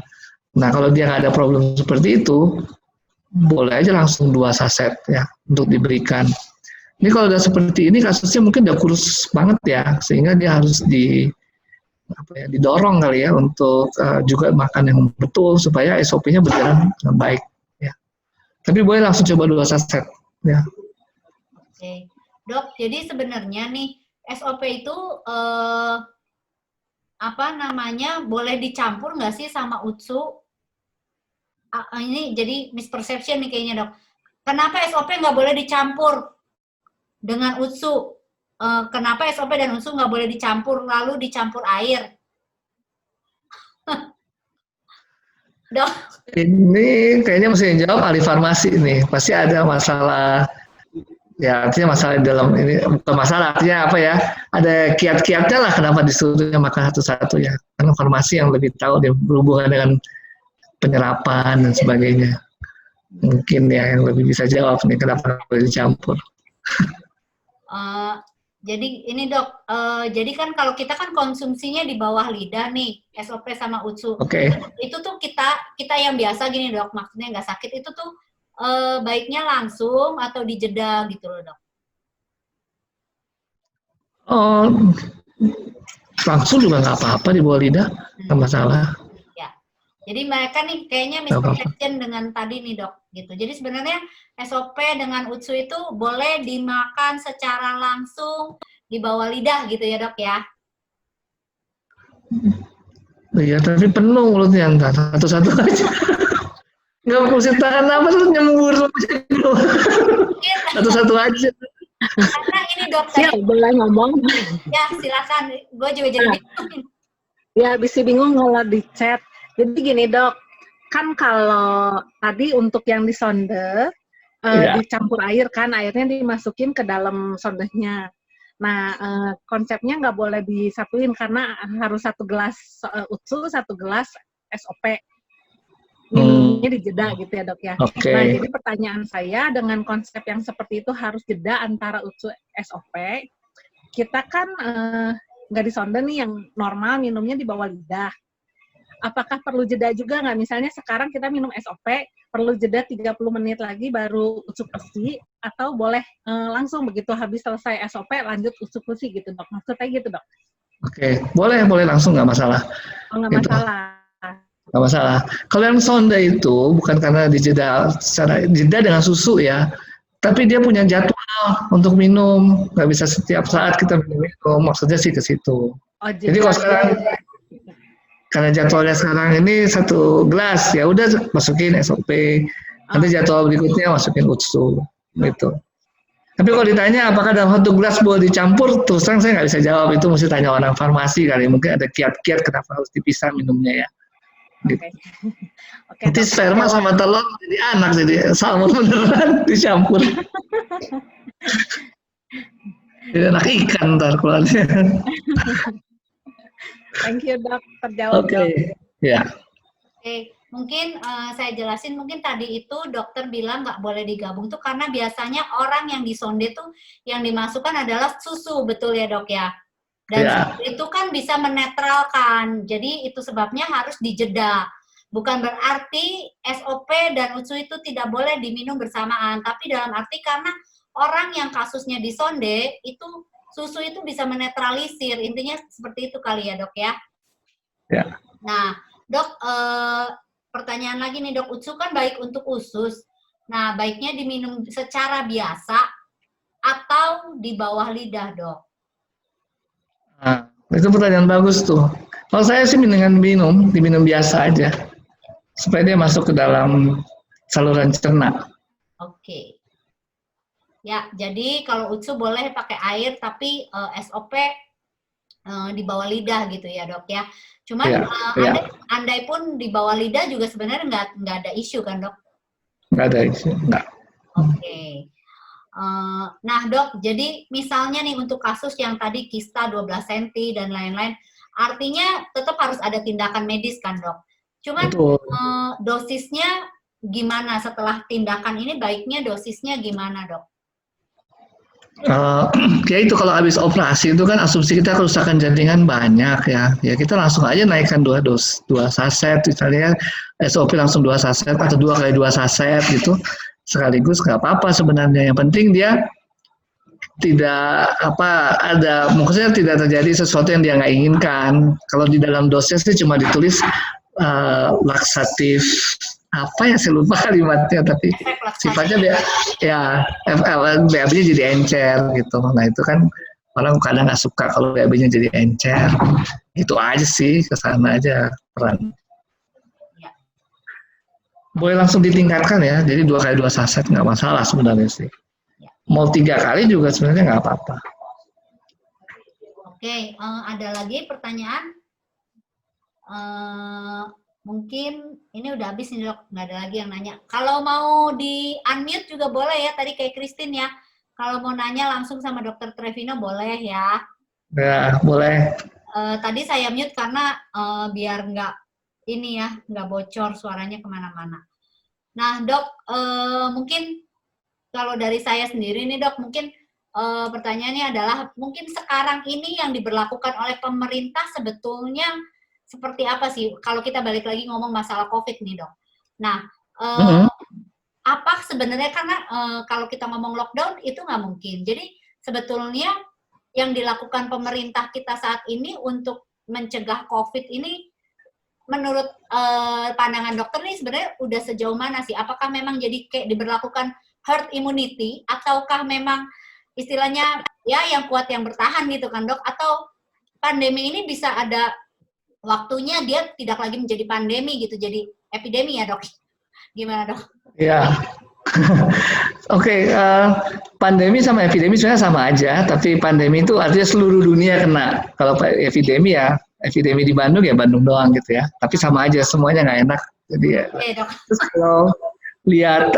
Speaker 1: Nah kalau dia nggak ada problem seperti itu, boleh aja langsung 2 saset ya untuk diberikan. Ini kalau udah seperti ini kasusnya mungkin udah kurus banget ya, sehingga dia harus didorong kali ya untuk juga makan yang betul supaya SOP-nya berjalan dengan baik. Ya. Tapi boleh langsung coba 2 saset. Ya.
Speaker 2: Oke. Dok, jadi sebenarnya nih SOP itu apa namanya boleh dicampur nggak sih sama UTSU? Ini jadi misperception nih kayaknya dok. Kenapa SOP nggak boleh dicampur dengan UTSU? Kenapa SOP dan UTSU nggak boleh dicampur lalu dicampur air? Dok.
Speaker 1: Ini kayaknya mesti yang jawab ahli farmasi nih. Pasti ada masalah. Ya artinya masalah dalam ini bukan masalah, artinya apa ya? Ada kiat-kiatnya lah kenapa disuruhnya makan satu-satu ya. Karena farmasi yang lebih tahu dia berhubungan dengan penyerapan dan sebagainya. Mungkin ya yang lebih bisa jawab nih kenapa boleh dicampur.
Speaker 2: Jadi ini dok, jadi kan kalau kita kan konsumsinya di bawah lidah nih, SOP sama UTSU.
Speaker 1: Oke.
Speaker 2: Itu tuh kita yang biasa gini dok, maksudnya nggak sakit itu tuh baiknya langsung atau dijeda gitu loh dok.
Speaker 1: Oh, langsung juga nggak apa-apa di bawah lidah, nggak masalah.
Speaker 2: Ya, jadi mereka nih kayaknya misconception dengan tadi nih dok, gitu. Jadi sebenarnya SOP dengan UTSU itu boleh dimakan secara langsung di bawah lidah gitu ya dok ya?
Speaker 1: Iya, tapi penuh mulutnya entar satu-satu aja. Nggak mesti tahan apa terus nyembur satu-satu aja.
Speaker 2: Karena ini dok,
Speaker 6: boleh ngomong?
Speaker 2: Ya silakan, gue juga jadi bingung.
Speaker 6: Ya bisa bingung kalau di chat. Jadi gini dok, kan kalau tadi untuk yang disonde dicampur air kan, airnya dimasukin ke dalam sondenya. Nah konsepnya nggak boleh disatuin karena harus 1 gelas UTSU, 1 gelas SOP. Minumnya dijeda gitu ya dok ya.
Speaker 1: Okay.
Speaker 6: Nah jadi pertanyaan saya dengan konsep yang seperti itu harus jeda antara UTSU SOP. Kita kan nggak disonde nih yang normal minumnya di bawah lidah. Apakah perlu jeda juga nggak? Misalnya sekarang kita minum SOP, perlu jeda 30 menit lagi baru UTSU fusi, atau boleh langsung begitu habis selesai SOP lanjut UTSU fusi gitu dok? Maksudnya gitu dok?
Speaker 1: Oke, boleh langsung nggak masalah.
Speaker 6: Oh nggak
Speaker 1: gitu.
Speaker 6: masalah.
Speaker 1: Nggak masalah. Kalau yang sonde itu bukan karena dijeda secara jeda dengan susu ya, tapi dia punya jadwal untuk minum, nggak bisa setiap saat kita minum. Maksudnya sih ke situ.
Speaker 6: Oh,
Speaker 1: jadi kalau sekarang karena jadwalnya sekarang ini 1 gelas, ya udah masukin SOP. Nanti jadwal berikutnya masukin UTSU gitu. Tapi kalau ditanya apakah dalam 1 gelas boleh dicampur, terus terang saya nggak bisa jawab. Itu mesti tanya orang farmasi kali. Mungkin ada kiat-kiat kenapa harus dipisah minumnya ya. Gitu.
Speaker 6: Okay,
Speaker 1: nanti sperma sama telur jadi anak, jadi salmon beneran dicampur. Jadi anak ikan ntar keluarnya.
Speaker 6: Thank you dok, terjawab.
Speaker 1: Oke. Ya.
Speaker 2: Oke, mungkin saya jelasin, mungkin tadi itu dokter bilang nggak boleh digabung tuh karena biasanya orang yang disonde tuh yang dimasukkan adalah susu, betul ya dok ya? Dan itu kan bisa menetralkan, jadi itu sebabnya harus dijeda. Bukan berarti SOP dan UTSU itu tidak boleh diminum bersamaan, tapi dalam arti karena orang yang kasusnya disonde, itu susu itu bisa menetralisir, intinya seperti itu kali ya dok ya?
Speaker 1: Ya.
Speaker 2: Nah dok, pertanyaan lagi nih dok, UTSU kan baik untuk usus, nah baiknya diminum secara biasa atau di bawah lidah dok?
Speaker 1: Nah, itu pertanyaan bagus tuh. Kalau saya sih dengan diminum biasa aja, supaya dia masuk ke dalam saluran cerna.
Speaker 2: Oke. Ya, jadi kalau UTSU boleh pakai air, tapi SOP di bawah lidah gitu ya dok ya. Cuman andai pun di bawah lidah juga sebenarnya nggak ada isu kan dok?
Speaker 1: Nggak ada isu, nggak.
Speaker 2: Oke. Nah dok, jadi misalnya nih untuk kasus yang tadi kista 12 cm dan lain-lain, artinya tetap harus ada tindakan medis kan dok? Cuman dosisnya gimana setelah tindakan ini, baiknya dosisnya gimana dok?
Speaker 1: Ya itu kalau habis operasi itu kan asumsi kita kerusakan jaringan banyak ya. Ya kita langsung aja naikkan 2 saset, misalnya SOP langsung 2 saset atau 2 kali 2 saset gitu. Sekaligus nggak apa-apa sebenarnya, yang penting dia tidak maksudnya tidak terjadi sesuatu yang dia nggak inginkan. Kalau di dalam dosnya sih cuma ditulis laksatif, apa ya saya lupa kalimatnya, tapi sifatnya ya BAB-nya jadi encer gitu. Nah itu kan orang kadang nggak suka kalau BAB-nya jadi encer. Itu aja sih, kesana aja peran.
Speaker 2: Ya.
Speaker 1: Boleh langsung ditingkatkan ya, jadi 2 kali 2 saset nggak masalah sebenarnya sih.
Speaker 2: Ya.
Speaker 1: Mau 3 kali juga sebenarnya nggak apa-apa.
Speaker 2: Oke, ada lagi pertanyaan? Mungkin ini udah habis nih dok, nggak ada lagi yang nanya. Kalau mau di unmute juga boleh ya, tadi kayak Christine ya. Kalau mau nanya langsung sama Dokter Trevino boleh ya.
Speaker 1: Ya, boleh.
Speaker 2: Tadi saya mute karena biar nggak ini ya, nggak bocor suaranya kemana-mana. Nah dok, mungkin kalau dari saya sendiri nih dok, mungkin pertanyaannya adalah mungkin sekarang ini yang diberlakukan oleh pemerintah sebetulnya seperti apa sih? Kalau kita balik lagi ngomong masalah COVID nih dok. Nah, apa sebenarnya karena kalau kita ngomong lockdown itu nggak mungkin. Jadi sebetulnya yang dilakukan pemerintah kita saat ini untuk mencegah COVID ini menurut pandangan dokter nih sebenarnya udah sejauh mana sih? Apakah memang jadi kayak diberlakukan herd immunity ataukah memang istilahnya ya yang kuat yang bertahan gitu kan dok? Atau pandemi ini bisa ada waktunya dia tidak lagi menjadi pandemi gitu, jadi epidemi ya dok? Gimana dok?
Speaker 1: Ya, Oke, pandemi sama epidemi sebenarnya sama aja, tapi pandemi itu artinya seluruh dunia kena. Kalau epidemi ya, epidemi di Bandung ya Bandung doang gitu ya. Tapi sama aja, semuanya nggak enak. Jadi ya. Terus kalau lihat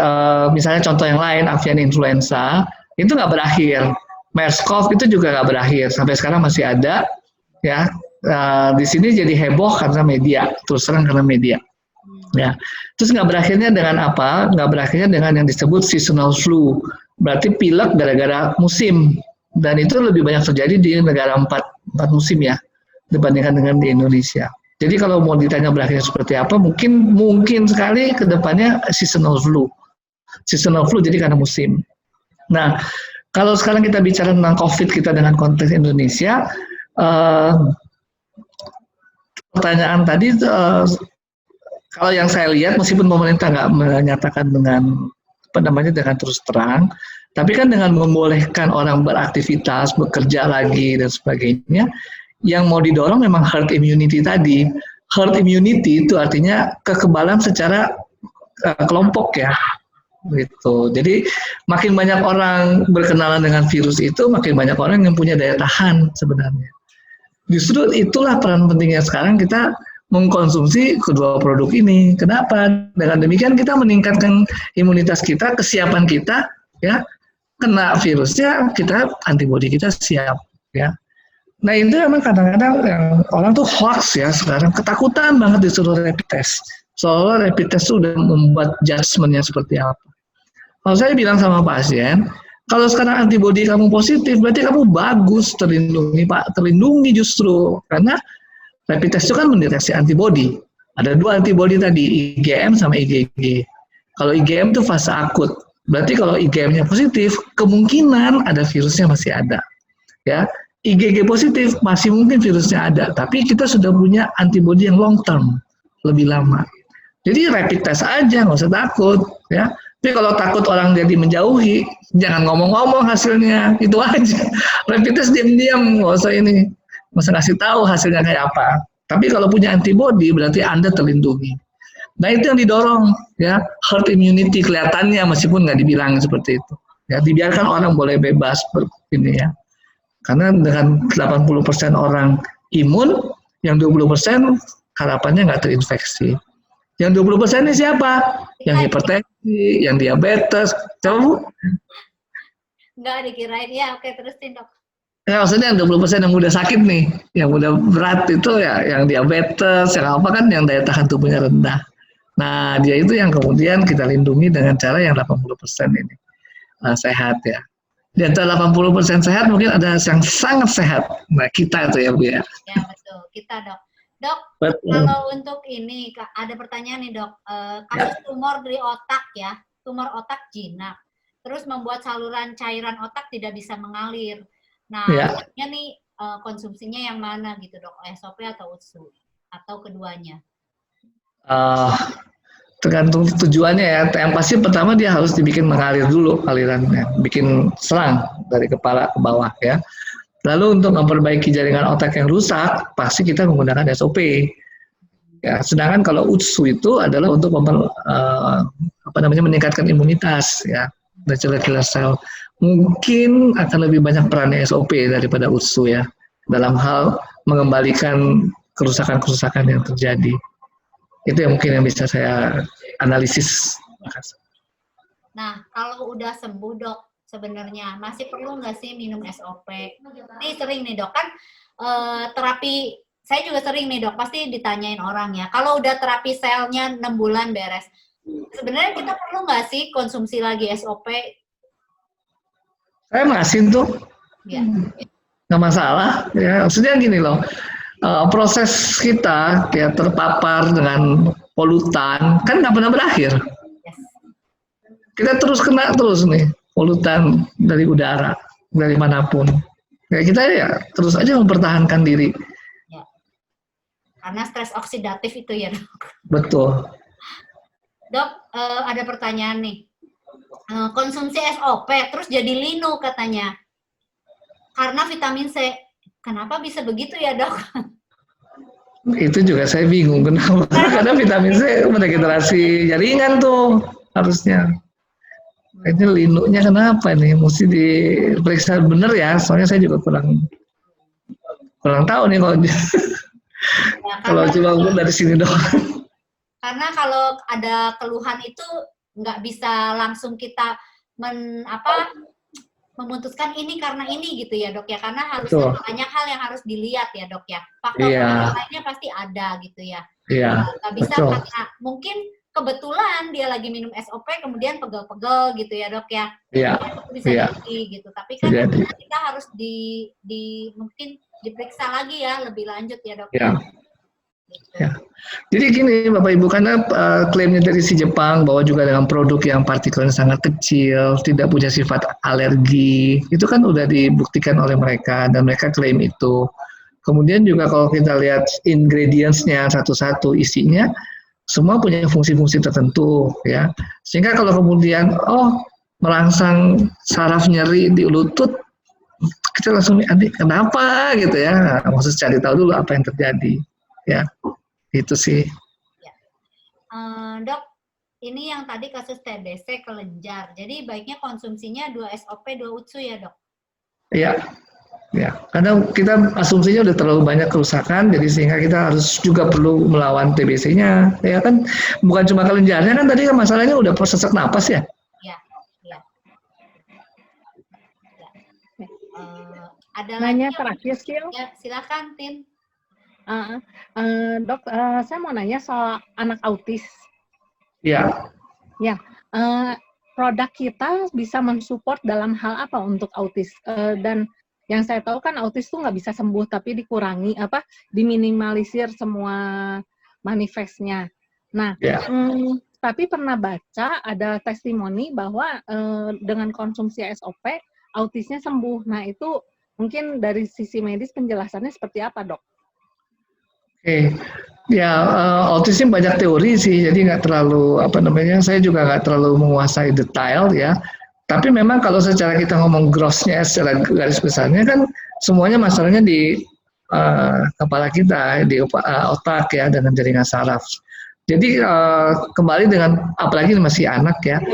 Speaker 1: misalnya contoh yang lain, avian influenza, itu nggak berakhir. MERS-CoV itu juga nggak berakhir, sampai sekarang masih ada. Ya, di sini jadi heboh karena media, terus terang karena media. Ya, terus nggak berakhirnya dengan apa? Nggak berakhirnya dengan yang disebut seasonal flu. Berarti pilek gara-gara musim. Dan itu lebih banyak terjadi di negara empat musim ya, dibandingkan dengan di Indonesia. Jadi kalau mau ditanya berakhirnya seperti apa, mungkin sekali ke depannya seasonal flu. Seasonal flu jadi karena musim. Nah, kalau sekarang kita bicara tentang COVID kita dengan konteks Indonesia, pertanyaan tadi kalau yang saya lihat, meskipun pemerintah nggak menyatakan dengan dengan terus terang, tapi kan dengan membolehkan orang beraktivitas, bekerja lagi dan sebagainya, yang mau didorong memang herd immunity tadi. Herd immunity itu artinya kekebalan secara kelompok ya, gitu. Jadi makin banyak orang berkenalan dengan virus itu, makin banyak orang yang punya daya tahan sebenarnya. Justru itulah peran pentingnya sekarang kita mengkonsumsi kedua produk ini. Kenapa? Dengan demikian kita meningkatkan imunitas kita, kesiapan kita, ya, kena virusnya, kita antibodi kita siap, ya. Nah itu memang kadang-kadang yang orang tuh hoax ya sekarang, ketakutan banget disuruh rapid test. Soalnya rapid test itu udah membuat judgement-nya seperti apa. Kalau saya bilang sama pasien, kalau sekarang antibodi kamu positif, berarti kamu bagus terlindungi, Pak, terlindungi justru karena rapid test itu kan mendeteksi antibodi. Ada 2 antibodi tadi, IgM sama IgG. Kalau IgM itu fase akut. Berarti kalau IgM-nya positif, kemungkinan ada virusnya masih ada. Ya, IgG positif masih mungkin virusnya ada, tapi kita sudah punya antibodi yang long term, lebih lama. Jadi rapid test aja, nggak usah takut. Ya. Tapi kalau takut orang jadi menjauhi, jangan ngomong-ngomong hasilnya, itu aja. Rapid test diam-diam, nggak usah ini. Masa ngasih tahu hasilnya kayak apa. Tapi kalau punya antibodi berarti Anda terlindungi. Nah itu yang didorong ya, herd immunity kelihatannya meskipun nggak dibilang seperti itu. Ya dibiarkan orang boleh bebas ini ya. Karena dengan 80% orang imun, yang 20% harapannya nggak terinfeksi. Yang 20% ini siapa? Yang hipertensi, yang diabetes. Coba Bu.
Speaker 2: Nggak dikirain ya, oke terusin dok.
Speaker 1: Ya maksudnya yang 20% yang udah sakit nih, yang udah berat itu ya, yang diabetes, yang apa kan yang daya tahan tubuhnya rendah. Nah dia itu yang kemudian kita lindungi dengan cara yang 80% ini sehat ya. Di antara 80% sehat mungkin ada yang sangat sehat. Nah kita itu ya Bu ya.
Speaker 2: Ya betul, kita dok. Dok, kalau untuk ini ada pertanyaan nih dok, kasus tumor di otak ya, tumor otak jinak, terus membuat saluran cairan otak tidak bisa mengalir. Nah, ya. Nih konsumsinya yang mana gitu dok, SOP atau USU atau keduanya?
Speaker 1: tergantung tujuannya ya. Yang pasti pertama dia harus dibikin mengalir dulu alirannya, bikin selang dari kepala ke bawah ya. Lalu untuk memperbaiki jaringan otak yang rusak, pasti kita menggunakan SOP. Ya, sedangkan kalau UTSU itu adalah untuk meningkatkan imunitas ya, natural killer cell. Mungkin akan lebih banyak peran SOP daripada UTSU ya, dalam hal mengembalikan kerusakan-kerusakan yang terjadi. Itu yang mungkin yang bisa saya analisis.
Speaker 2: Nah, kalau udah sembuh dok, sebenarnya masih perlu nggak sih minum SOP? Ini sering nih dok, kan terapi, saya juga sering nih dok, pasti ditanyain orang ya, kalau udah terapi selnya 6 bulan beres, sebenarnya kita perlu nggak sih konsumsi lagi SOP?
Speaker 1: Saya masin tuh,
Speaker 2: Ya.
Speaker 1: nggak masalah. Ya, maksudnya gini loh, proses kita ya terpapar dengan polutan kan nggak pernah berakhir.
Speaker 2: Yes.
Speaker 1: Kita terus kena terus nih polutan dari udara, dari manapun. Ya, kita ya terus aja mempertahankan diri.
Speaker 2: Ya. Karena stres oksidatif itu ya dok.
Speaker 1: Betul.
Speaker 2: Dok, ada pertanyaan nih. Konsumsi SOP terus jadi linu katanya. Karena vitamin C. Kenapa bisa begitu ya dok?
Speaker 1: Itu juga saya bingung kenapa. Karena vitamin C meregenerasi jaringan tuh harusnya. Ini linunya kenapa nih? Mesti diperiksa bener ya. Soalnya saya juga kurang tahu nih kalau
Speaker 2: Ya,
Speaker 1: kalau cuma dari sini doang.
Speaker 2: Karena kalau ada keluhan itu nggak bisa langsung kita memutuskan ini karena ini gitu ya dok ya, karena harusnya banyak hal yang harus dilihat ya dok ya, faktor lainnya pasti ada gitu ya.
Speaker 1: Iya.
Speaker 2: Nggak bisa karena mungkin kebetulan dia lagi minum SOP kemudian pegel-pegel gitu ya dok ya.
Speaker 1: Iya.
Speaker 2: Itu bisa jadi gitu, tapi kan kita harus mungkin diperiksa lagi ya lebih lanjut ya dok.
Speaker 1: Iya. Ya. Jadi gini Bapak Ibu, karena klaimnya dari si Jepang bahwa juga dengan produk yang partikelnya sangat kecil, tidak punya sifat alergi, itu kan udah dibuktikan oleh mereka dan mereka klaim itu. Kemudian juga kalau kita lihat ingredients-nya satu-satu isinya, semua punya fungsi-fungsi tertentu ya. Sehingga kalau kemudian merangsang saraf nyeri di lutut, kita langsung kenapa gitu ya. Maksud cari tahu dulu apa yang terjadi. Ya, itu sih.
Speaker 2: Ya. Dok, ini yang tadi kasus TBC kelenjar. Jadi baiknya konsumsinya 2 SOP, 2 UTSU ya dok?
Speaker 1: Iya, ya. Karena kita asumsinya udah terlalu banyak kerusakan, jadi sehingga kita harus juga perlu melawan TBC-nya. Ya kan, bukan cuma kelenjarnya kan tadi kan masalahnya udah sesak napas ya.
Speaker 2: Iya, iya. Ada
Speaker 6: Nanya
Speaker 2: lagi
Speaker 6: terakhir, Skill.
Speaker 2: Ya, silakan Tin.
Speaker 6: Dok, saya mau nanya soal anak autis.
Speaker 1: Iya.
Speaker 6: Ya, produk kita bisa mensupport dalam hal apa untuk autis? Dan yang saya tahu kan autis tuh nggak bisa sembuh, tapi dikurangi diminimalisir semua manifestnya. Nah, tapi pernah baca ada testimoni bahwa dengan konsumsi SOP autisnya sembuh. Nah, itu mungkin dari sisi medis penjelasannya seperti apa, dok?
Speaker 1: Oke, ya autism banyak teori sih, jadi nggak terlalu saya juga nggak terlalu menguasai detail ya. Tapi memang kalau secara kita ngomong grossnya, secara garis besarnya kan semuanya masalahnya di kepala kita, di otak ya, dengan jaringan saraf. Jadi kembali dengan apalagi masih anak ya,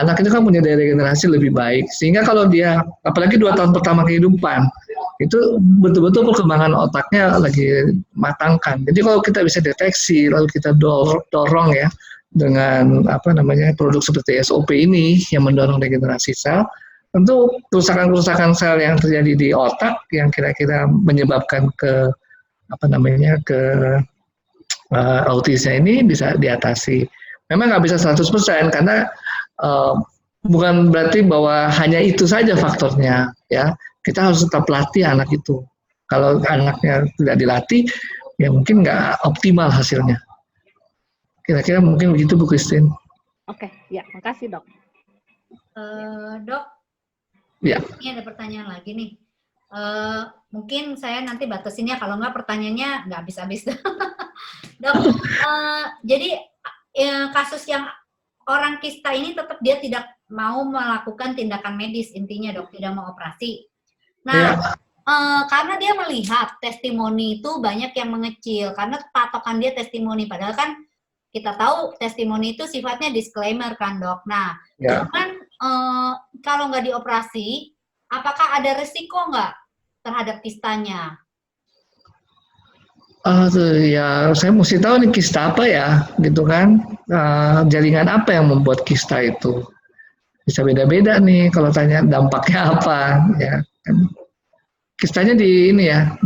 Speaker 1: anak itu kan punya daya regenerasi lebih baik, sehingga kalau dia apalagi 2 tahun pertama kehidupan itu betul-betul perkembangan otaknya lagi matangkan. Jadi kalau kita bisa deteksi, lalu kita dorong ya dengan produk seperti SOP ini yang mendorong regenerasi sel, tentu kerusakan-kerusakan sel yang terjadi di otak yang kira-kira menyebabkan ke autisnya ini bisa diatasi. Memang nggak bisa 100% karena bukan berarti bahwa hanya itu saja faktornya ya. Kita harus tetap latih anak itu. Kalau anaknya tidak dilatih, ya mungkin nggak optimal hasilnya. Kira-kira mungkin begitu Bu Christine.
Speaker 6: Oke, ya, makasih dok.
Speaker 2: Dok,
Speaker 1: ya.
Speaker 2: Ini ada pertanyaan lagi nih. Mungkin saya nanti batasin ya, kalau nggak pertanyaannya nggak habis-habis. Dok, jadi kasus yang orang kista ini tetap dia tidak mau melakukan tindakan medis, intinya dok, tidak mau operasi. Nah, karena dia melihat testimoni itu banyak yang mengecil, karena patokan dia testimoni, padahal kan kita tahu testimoni itu sifatnya disclaimer kan dok. Nah, cuman kalau nggak dioperasi, apakah ada resiko nggak terhadap kistanya?
Speaker 1: Ya saya mesti tahu nih kista apa ya, gitu kan? Jaringan apa yang membuat kista itu? Bisa beda-beda nih kalau tanya dampaknya apa, ya kan? Kistanya di ini ya,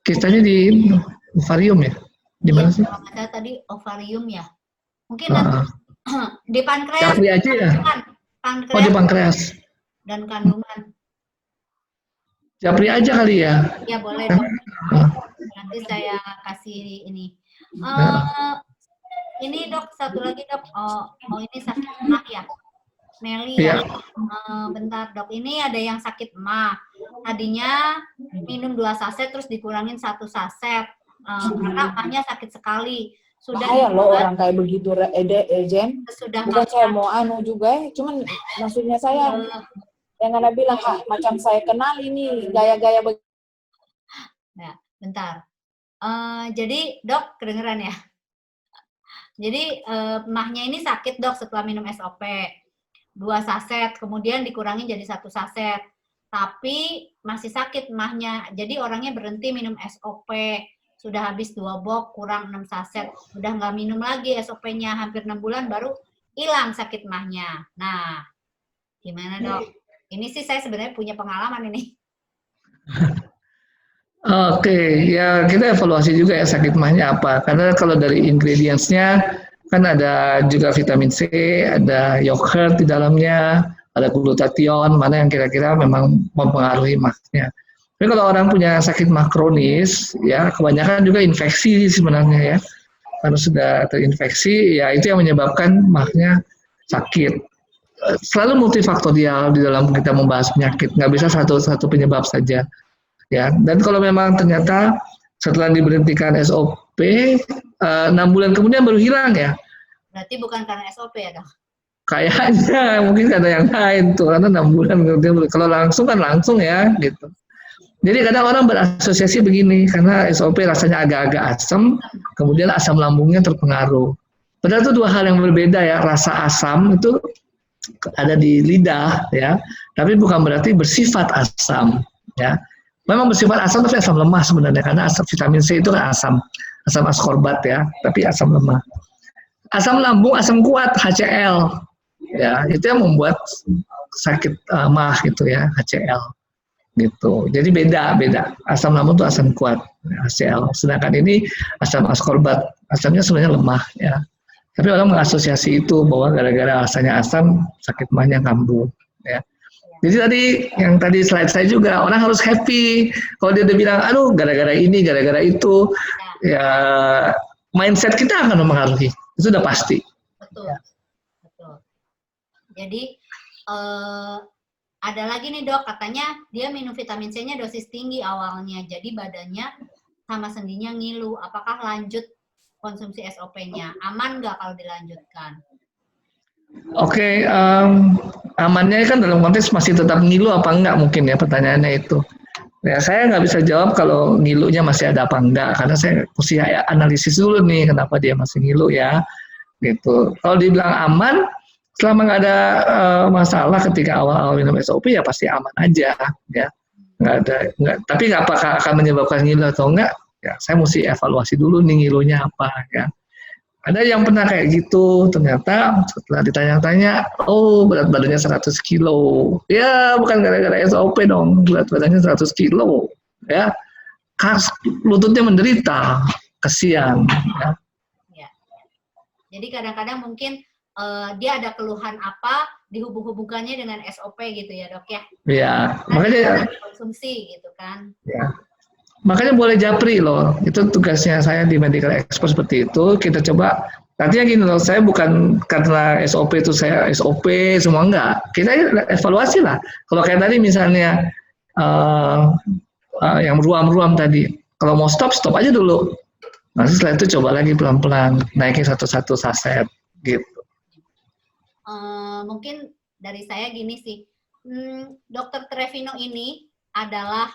Speaker 1: kistanya di ovarium ya? Di mana sih?
Speaker 2: Kalau ada tadi ovarium ya, mungkin nanti di pankreas.
Speaker 1: Capri aja ya?
Speaker 2: Pankreas.
Speaker 1: Oh di pankreas.
Speaker 2: Dan kandungan.
Speaker 1: Japri aja kali ya?
Speaker 2: Ya boleh dok. Nanti saya kasih ini. Ini dok, satu lagi dok. Ini sakit emah ya, Meli ya. Bentar dok, ini ada yang sakit emah. Tadinya minum 2 saset terus dikurangin 1 saset. Karena emahnya sakit sekali. Sudah
Speaker 7: bahaya loh orang kayak begitu, Jen.
Speaker 2: Sudah
Speaker 7: bukan saya mau juga, cuman maksudnya saya yang Anda bilang macam saya kenal ini gaya-gaya begitu.
Speaker 2: Nah, bentar. Jadi dok kedengeran ya. Jadi emahnya ini sakit dok setelah minum SOP 2 saset, kemudian dikurangin jadi 1 saset. Tapi masih sakit emahnya. Jadi orangnya berhenti minum SOP. Sudah habis 2 box, kurang 6 saset. Udah nggak minum lagi SOP-nya, hampir 6 bulan baru hilang sakit emahnya. Nah, gimana dok? Ini sih saya sebenarnya punya pengalaman ini.
Speaker 1: Oke, ya kita evaluasi juga ya sakit emahnya apa. Karena kalau dari ingredients-nya kan ada juga vitamin C, ada yogurt di dalamnya, ada glutathione, mana yang kira-kira memang mempengaruhi emahnya. Tapi kalau orang punya sakit emah kronis, ya kebanyakan juga infeksi sebenarnya ya. Karena sudah terinfeksi, ya itu yang menyebabkan emahnya sakit. Selalu multifaktorial di dalam kita membahas penyakit, nggak bisa satu penyebab saja. Ya, dan kalau memang ternyata setelah diberhentikan SOP, 6 bulan kemudian baru hilang ya.
Speaker 2: Berarti bukan karena SOP ya dok?
Speaker 1: Kayaknya mungkin ada yang lain tuh, karena 6 bulan kemudian, kalau langsung kan langsung ya gitu. Jadi kadang orang berasosiasi begini, karena SOP rasanya agak-agak asam, kemudian asam lambungnya terpengaruh. Padahal itu 2 hal yang berbeda ya, rasa asam itu ada di lidah ya, tapi bukan berarti bersifat asam ya. Memang bersifat asam tapi asam lemah sebenarnya, karena asam vitamin C itu kan asam askorbat ya, tapi asam lemah. Asam lambung, asam kuat HCl ya, itu yang membuat sakit emah gitu ya, HCl gitu. Jadi beda. Asam lambung itu asam kuat HCl, sedangkan ini asam askorbat, asamnya sebenarnya lemah ya. Tapi orang mengasosiasi itu bahwa gara-gara rasanya asam, sakit emahnya kambuh. Ya. Jadi tadi slide saya juga, orang harus happy. Kalau dia udah bilang, aduh gara-gara ini, gara-gara itu, ya mindset kita akan mempengaruhi. Itu udah pasti.
Speaker 2: Betul. Jadi ada lagi nih dok, katanya dia minum vitamin C-nya dosis tinggi awalnya, jadi badannya sama sendinya ngilu. Apakah lanjut konsumsi SOP-nya? Aman nggak kalau dilanjutkan?
Speaker 1: Oke, amannya kan dalam konteks masih tetap ngilu apa enggak mungkin ya pertanyaannya itu. Ya saya nggak bisa jawab kalau ngilunya masih ada apa enggak, karena saya mesti analisis dulu nih kenapa dia masih ngilu ya. Gitu. Kalau dibilang aman, selama nggak ada masalah ketika awal-awal minum SOP ya pasti aman aja ya. Tapi apakah akan menyebabkan ngilu atau enggak? Ya, saya mesti evaluasi dulu nih ngilunya apa ya. Ada yang pernah kayak gitu, ternyata setelah ditanya-tanya, oh berat badannya 100 kilo. Ya bukan gara-gara SOP dong, berat badannya 100 kilo. Ya, lututnya menderita, kesian.
Speaker 2: Ya. Jadi kadang-kadang mungkin dia ada keluhan apa, dihubung-hubungkannya dengan SOP gitu ya dok ya?
Speaker 1: Iya, makanya
Speaker 2: konsumsi gitu kan?
Speaker 1: Ya. Makanya boleh japri loh, itu tugasnya saya di medical expert seperti itu. Kita coba, artinya gini loh, saya bukan karena SOP itu saya SOP semua enggak. Kita evaluasi lah. Kalau kayak tadi misalnya yang ruam-ruam tadi, kalau mau stop aja dulu. Nanti setelah itu coba lagi pelan-pelan naikin satu-satu saset gitu.
Speaker 2: Mungkin dari saya gini sih, Dr. Trevino ini adalah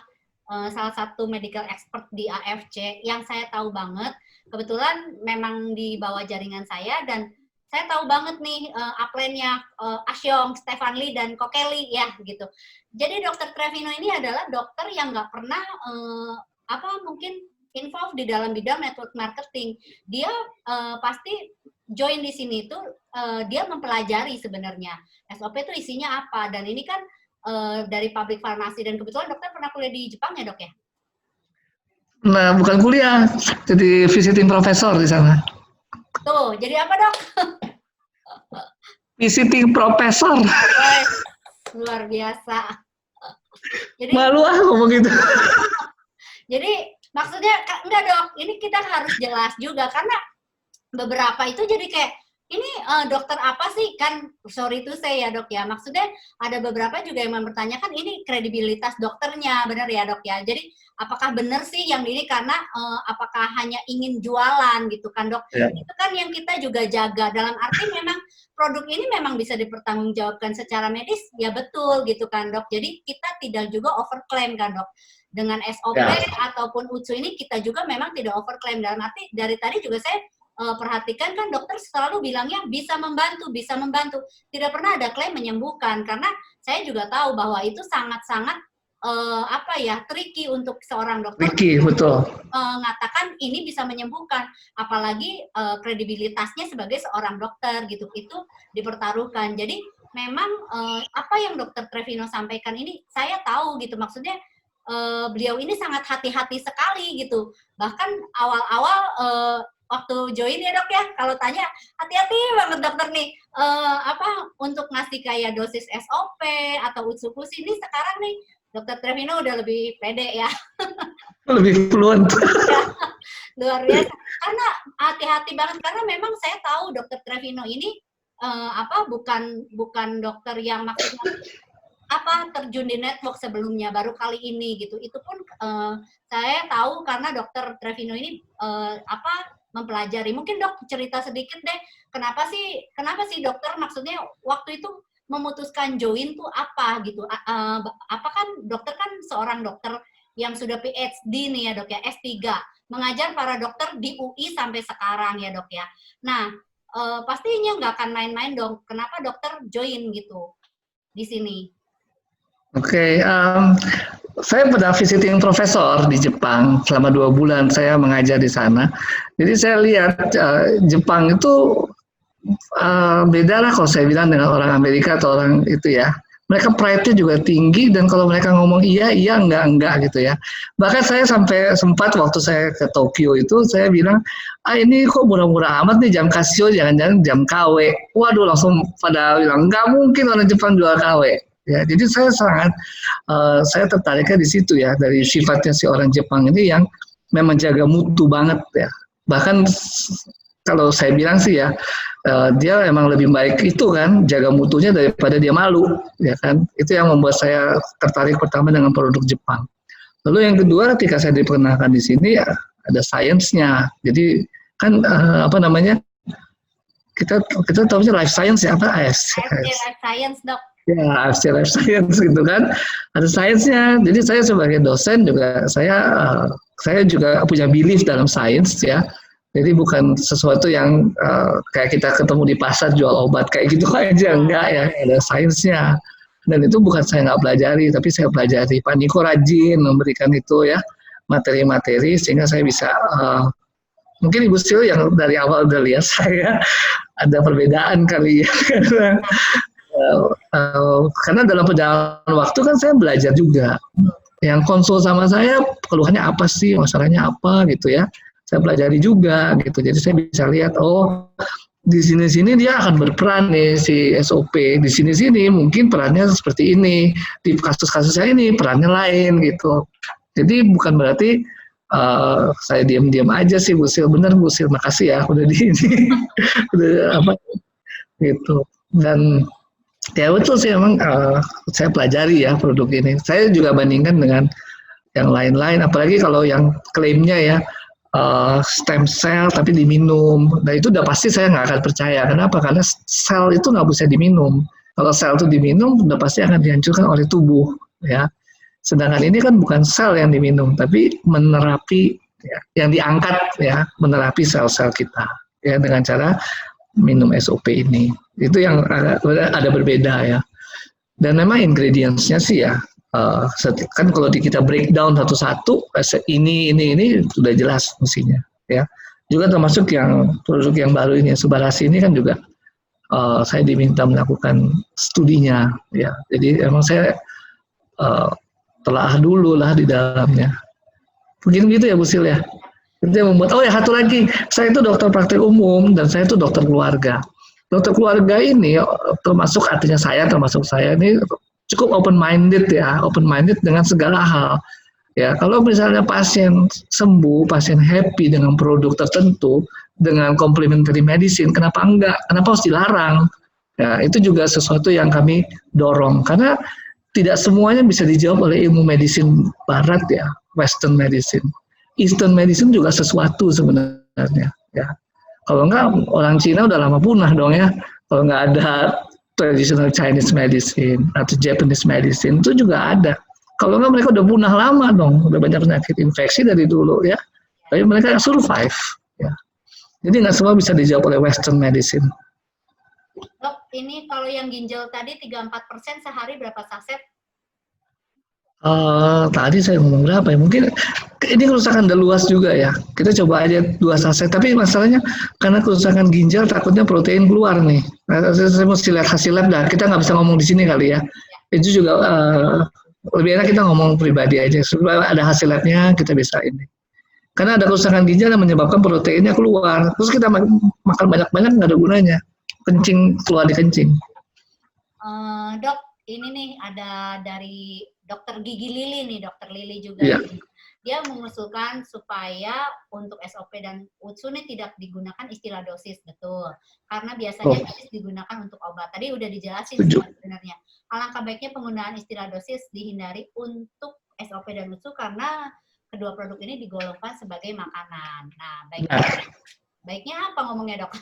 Speaker 2: salah satu medical expert di AFC yang saya tahu banget. Kebetulan memang di bawah jaringan saya dan saya tahu banget nih upline-nya Asyong, Stefan Lee, dan Kokeli ya gitu. Jadi Dr. Trevino ini adalah dokter yang nggak pernah mungkin involved di dalam bidang network marketing. Dia pasti join di sini itu dia mempelajari sebenarnya SOP itu isinya apa, dan ini kan dari public pharmacy, dan kebetulan dokter pernah kuliah di Jepang ya dok ya?
Speaker 1: Nah bukan kuliah, jadi visiting professor di sana.
Speaker 2: Tuh, jadi apa dok?
Speaker 1: Visiting professor.
Speaker 2: Luar biasa. Jadi,
Speaker 1: malu ngomong gitu.
Speaker 2: Jadi maksudnya enggak dok, ini kita harus jelas juga karena beberapa itu jadi kayak ini dokter apa sih, kan sorry itu saya ya dok ya, maksudnya ada beberapa juga yang mempertanyakan ini kredibilitas dokternya, benar ya dok ya, jadi apakah benar sih yang ini karena apakah hanya ingin jualan gitu kan dok, ya. Itu kan yang kita juga jaga, dalam arti memang produk ini memang bisa dipertanggungjawabkan secara medis, ya betul gitu kan dok, jadi kita tidak juga overclaim kan dok, dengan SOP ataupun UTSU ini kita juga memang tidak overclaim, dalam arti dari tadi juga saya perhatikan kan dokter selalu bilangnya bisa membantu, tidak pernah ada klaim menyembuhkan, karena saya juga tahu bahwa itu sangat-sangat tricky untuk seorang dokter.
Speaker 1: Tricky, betul.
Speaker 2: Mengatakan ini bisa menyembuhkan, apalagi kredibilitasnya sebagai seorang dokter gitu, itu dipertaruhkan. Jadi memang apa yang dokter Trevino sampaikan ini saya tahu gitu, maksudnya beliau ini sangat hati-hati sekali gitu, bahkan awal-awal waktu join ya dok ya, kalau tanya hati-hati banget dokter nih untuk ngasih kayak dosis SOP atau UTSU ini, sekarang nih dokter Trevino udah lebih pede ya.
Speaker 1: Lebih fluent.
Speaker 2: Ya, luar biasa. Karena hati-hati banget, karena memang saya tahu dokter Trevino ini bukan dokter yang maksudnya terjun di network sebelumnya, baru kali ini gitu. Itu pun saya tahu karena dokter Trevino ini mempelajari. Mungkin dok cerita sedikit deh, kenapa sih dokter maksudnya waktu itu memutuskan join tuh apa gitu? Apa kan dokter kan seorang dokter yang sudah PhD nih ya dok ya, S3, mengajar para dokter di UI sampai sekarang ya dok ya. Nah pastinya nggak akan main-main dong. Kenapa dokter join gitu di sini?
Speaker 1: Oke, saya pernah visiting profesor di Jepang selama 2 bulan saya mengajar di sana. Jadi saya lihat Jepang itu beda lah kalau saya bilang dengan orang Amerika atau orang itu ya. Mereka pride-nya juga tinggi, dan kalau mereka ngomong iya, enggak gitu ya. Bahkan saya sampai sempat waktu saya ke Tokyo itu saya bilang, ini kok murah-murah amat nih jam Casio, jangan-jangan jam KW. Waduh, langsung pada bilang nggak mungkin orang Jepang jual KW. Ya, jadi saya tertariknya di situ ya, dari sifatnya si orang Jepang ini yang memang jaga mutu banget ya. Bahkan kalau saya bilang sih ya, dia emang lebih baik itu kan, jaga mutunya daripada dia malu, ya kan. Itu yang membuat saya tertarik pertama dengan produk Jepang. Lalu yang kedua, ketika saya diperkenalkan di sini ya, ada sainsnya. Jadi kan kita tahu life science ya, apa
Speaker 2: life science dok.
Speaker 1: Ya, life science gitu kan, ada sainsnya. Jadi saya sebagai dosen juga saya juga punya belief dalam sains ya. Jadi bukan sesuatu yang kayak kita ketemu di pasar jual obat kayak gitu aja, enggak ya, ada sainsnya. Dan itu bukan saya nggak pelajari, tapi saya pelajari. Pak Niko rajin memberikan itu ya, materi-materi sehingga saya bisa mungkin Ibu Sil yang dari awal udah lihat saya ada perbedaan kali ya. Karena dalam perjalanan waktu kan saya belajar juga. Yang konsul sama saya keluhannya apa sih, masalahnya apa gitu ya. Saya pelajari juga gitu. Jadi saya bisa lihat di sini dia akan berperan nih si SOP. Di sini mungkin perannya seperti ini. Di kasus-kasus saya ini perannya lain gitu. Jadi bukan berarti saya diam-diam aja sih Bu Sil. Bener Bu Sil, makasih ya udah di ini. Udah gitu. Dan ya betul sih emang saya pelajari ya produk ini. Saya juga bandingkan dengan yang lain-lain, apalagi kalau yang klaimnya ya stem cell tapi diminum. Nah itu udah pasti saya nggak akan percaya. Kenapa? Karena sel itu nggak bisa diminum. Kalau sel itu diminum, udah pasti akan dihancurkan oleh tubuh. Ya. Sedangkan ini kan bukan sel yang diminum, tapi menerapi, ya, yang diangkat, ya, menerapi sel-sel kita, ya, dengan cara minum SOP ini. Itu yang ada berbeda, ya. Dan memang ingredients-nya sih ya, kan kalau kita breakdown satu-satu, ini sudah jelas mestinya, ya. Juga termasuk yang produk yang baru ini, Subarasi ini kan juga saya diminta melakukan studinya, ya. Jadi emang saya telah dulu lah di dalamnya. Begini gitu ya Bu Sil ya. Itu yang membuat, oh ya satu lagi, saya itu dokter praktek umum dan saya itu dokter keluarga. Dokter keluarga ini termasuk saya ini cukup open minded ya, open minded dengan segala hal. Ya, kalau misalnya pasien sembuh, pasien happy dengan produk tertentu, dengan complementary medicine, kenapa enggak? Kenapa harus dilarang? Ya, itu juga sesuatu yang kami dorong karena tidak semuanya bisa dijawab oleh ilmu medicine barat ya, western medicine. Eastern medicine juga sesuatu sebenarnya ya. Kalau enggak, orang Cina udah lama punah dong ya. Kalau nggak ada traditional Chinese medicine atau Japanese medicine itu juga ada. Kalau nggak mereka udah punah lama dong, udah banyak penyakit infeksi dari dulu ya. Tapi mereka survive ya. Jadi nggak semua bisa dijawab oleh Western medicine.
Speaker 2: Dok, ini kalau yang ginjal tadi 3-4% sehari berapa saset?
Speaker 1: Tadi saya ngomong berapa ya? Mungkin ini kerusakan udah luas juga ya. Kita coba aja 2 saset. Tapi masalahnya karena kerusakan ginjal takutnya protein keluar nih. Nah, saya mesti lihat hasil lab dah. Kita nggak bisa ngomong di sini kali ya. Itu juga lebih enak kita ngomong pribadi aja. Supaya ada hasil labnya kita bisa ini. Karena ada kerusakan ginjal yang menyebabkan proteinnya keluar. Terus kita makan banyak-banyak nggak ada gunanya. Kencing keluar di kencing.
Speaker 2: Dok, ini nih ada dari Dokter Gigi Lili nih, Dokter Lili juga.
Speaker 1: Yeah.
Speaker 2: Dia mengusulkan supaya untuk SOP dan UTSU ini tidak digunakan istilah dosis, betul. Karena biasanya dosis digunakan untuk obat. Tadi udah dijelasin sebenarnya. Alangkah baiknya penggunaan istilah dosis dihindari untuk SOP dan UTSU karena kedua produk ini digolongkan sebagai makanan. Nah, baiknya apa ngomongnya, Dok?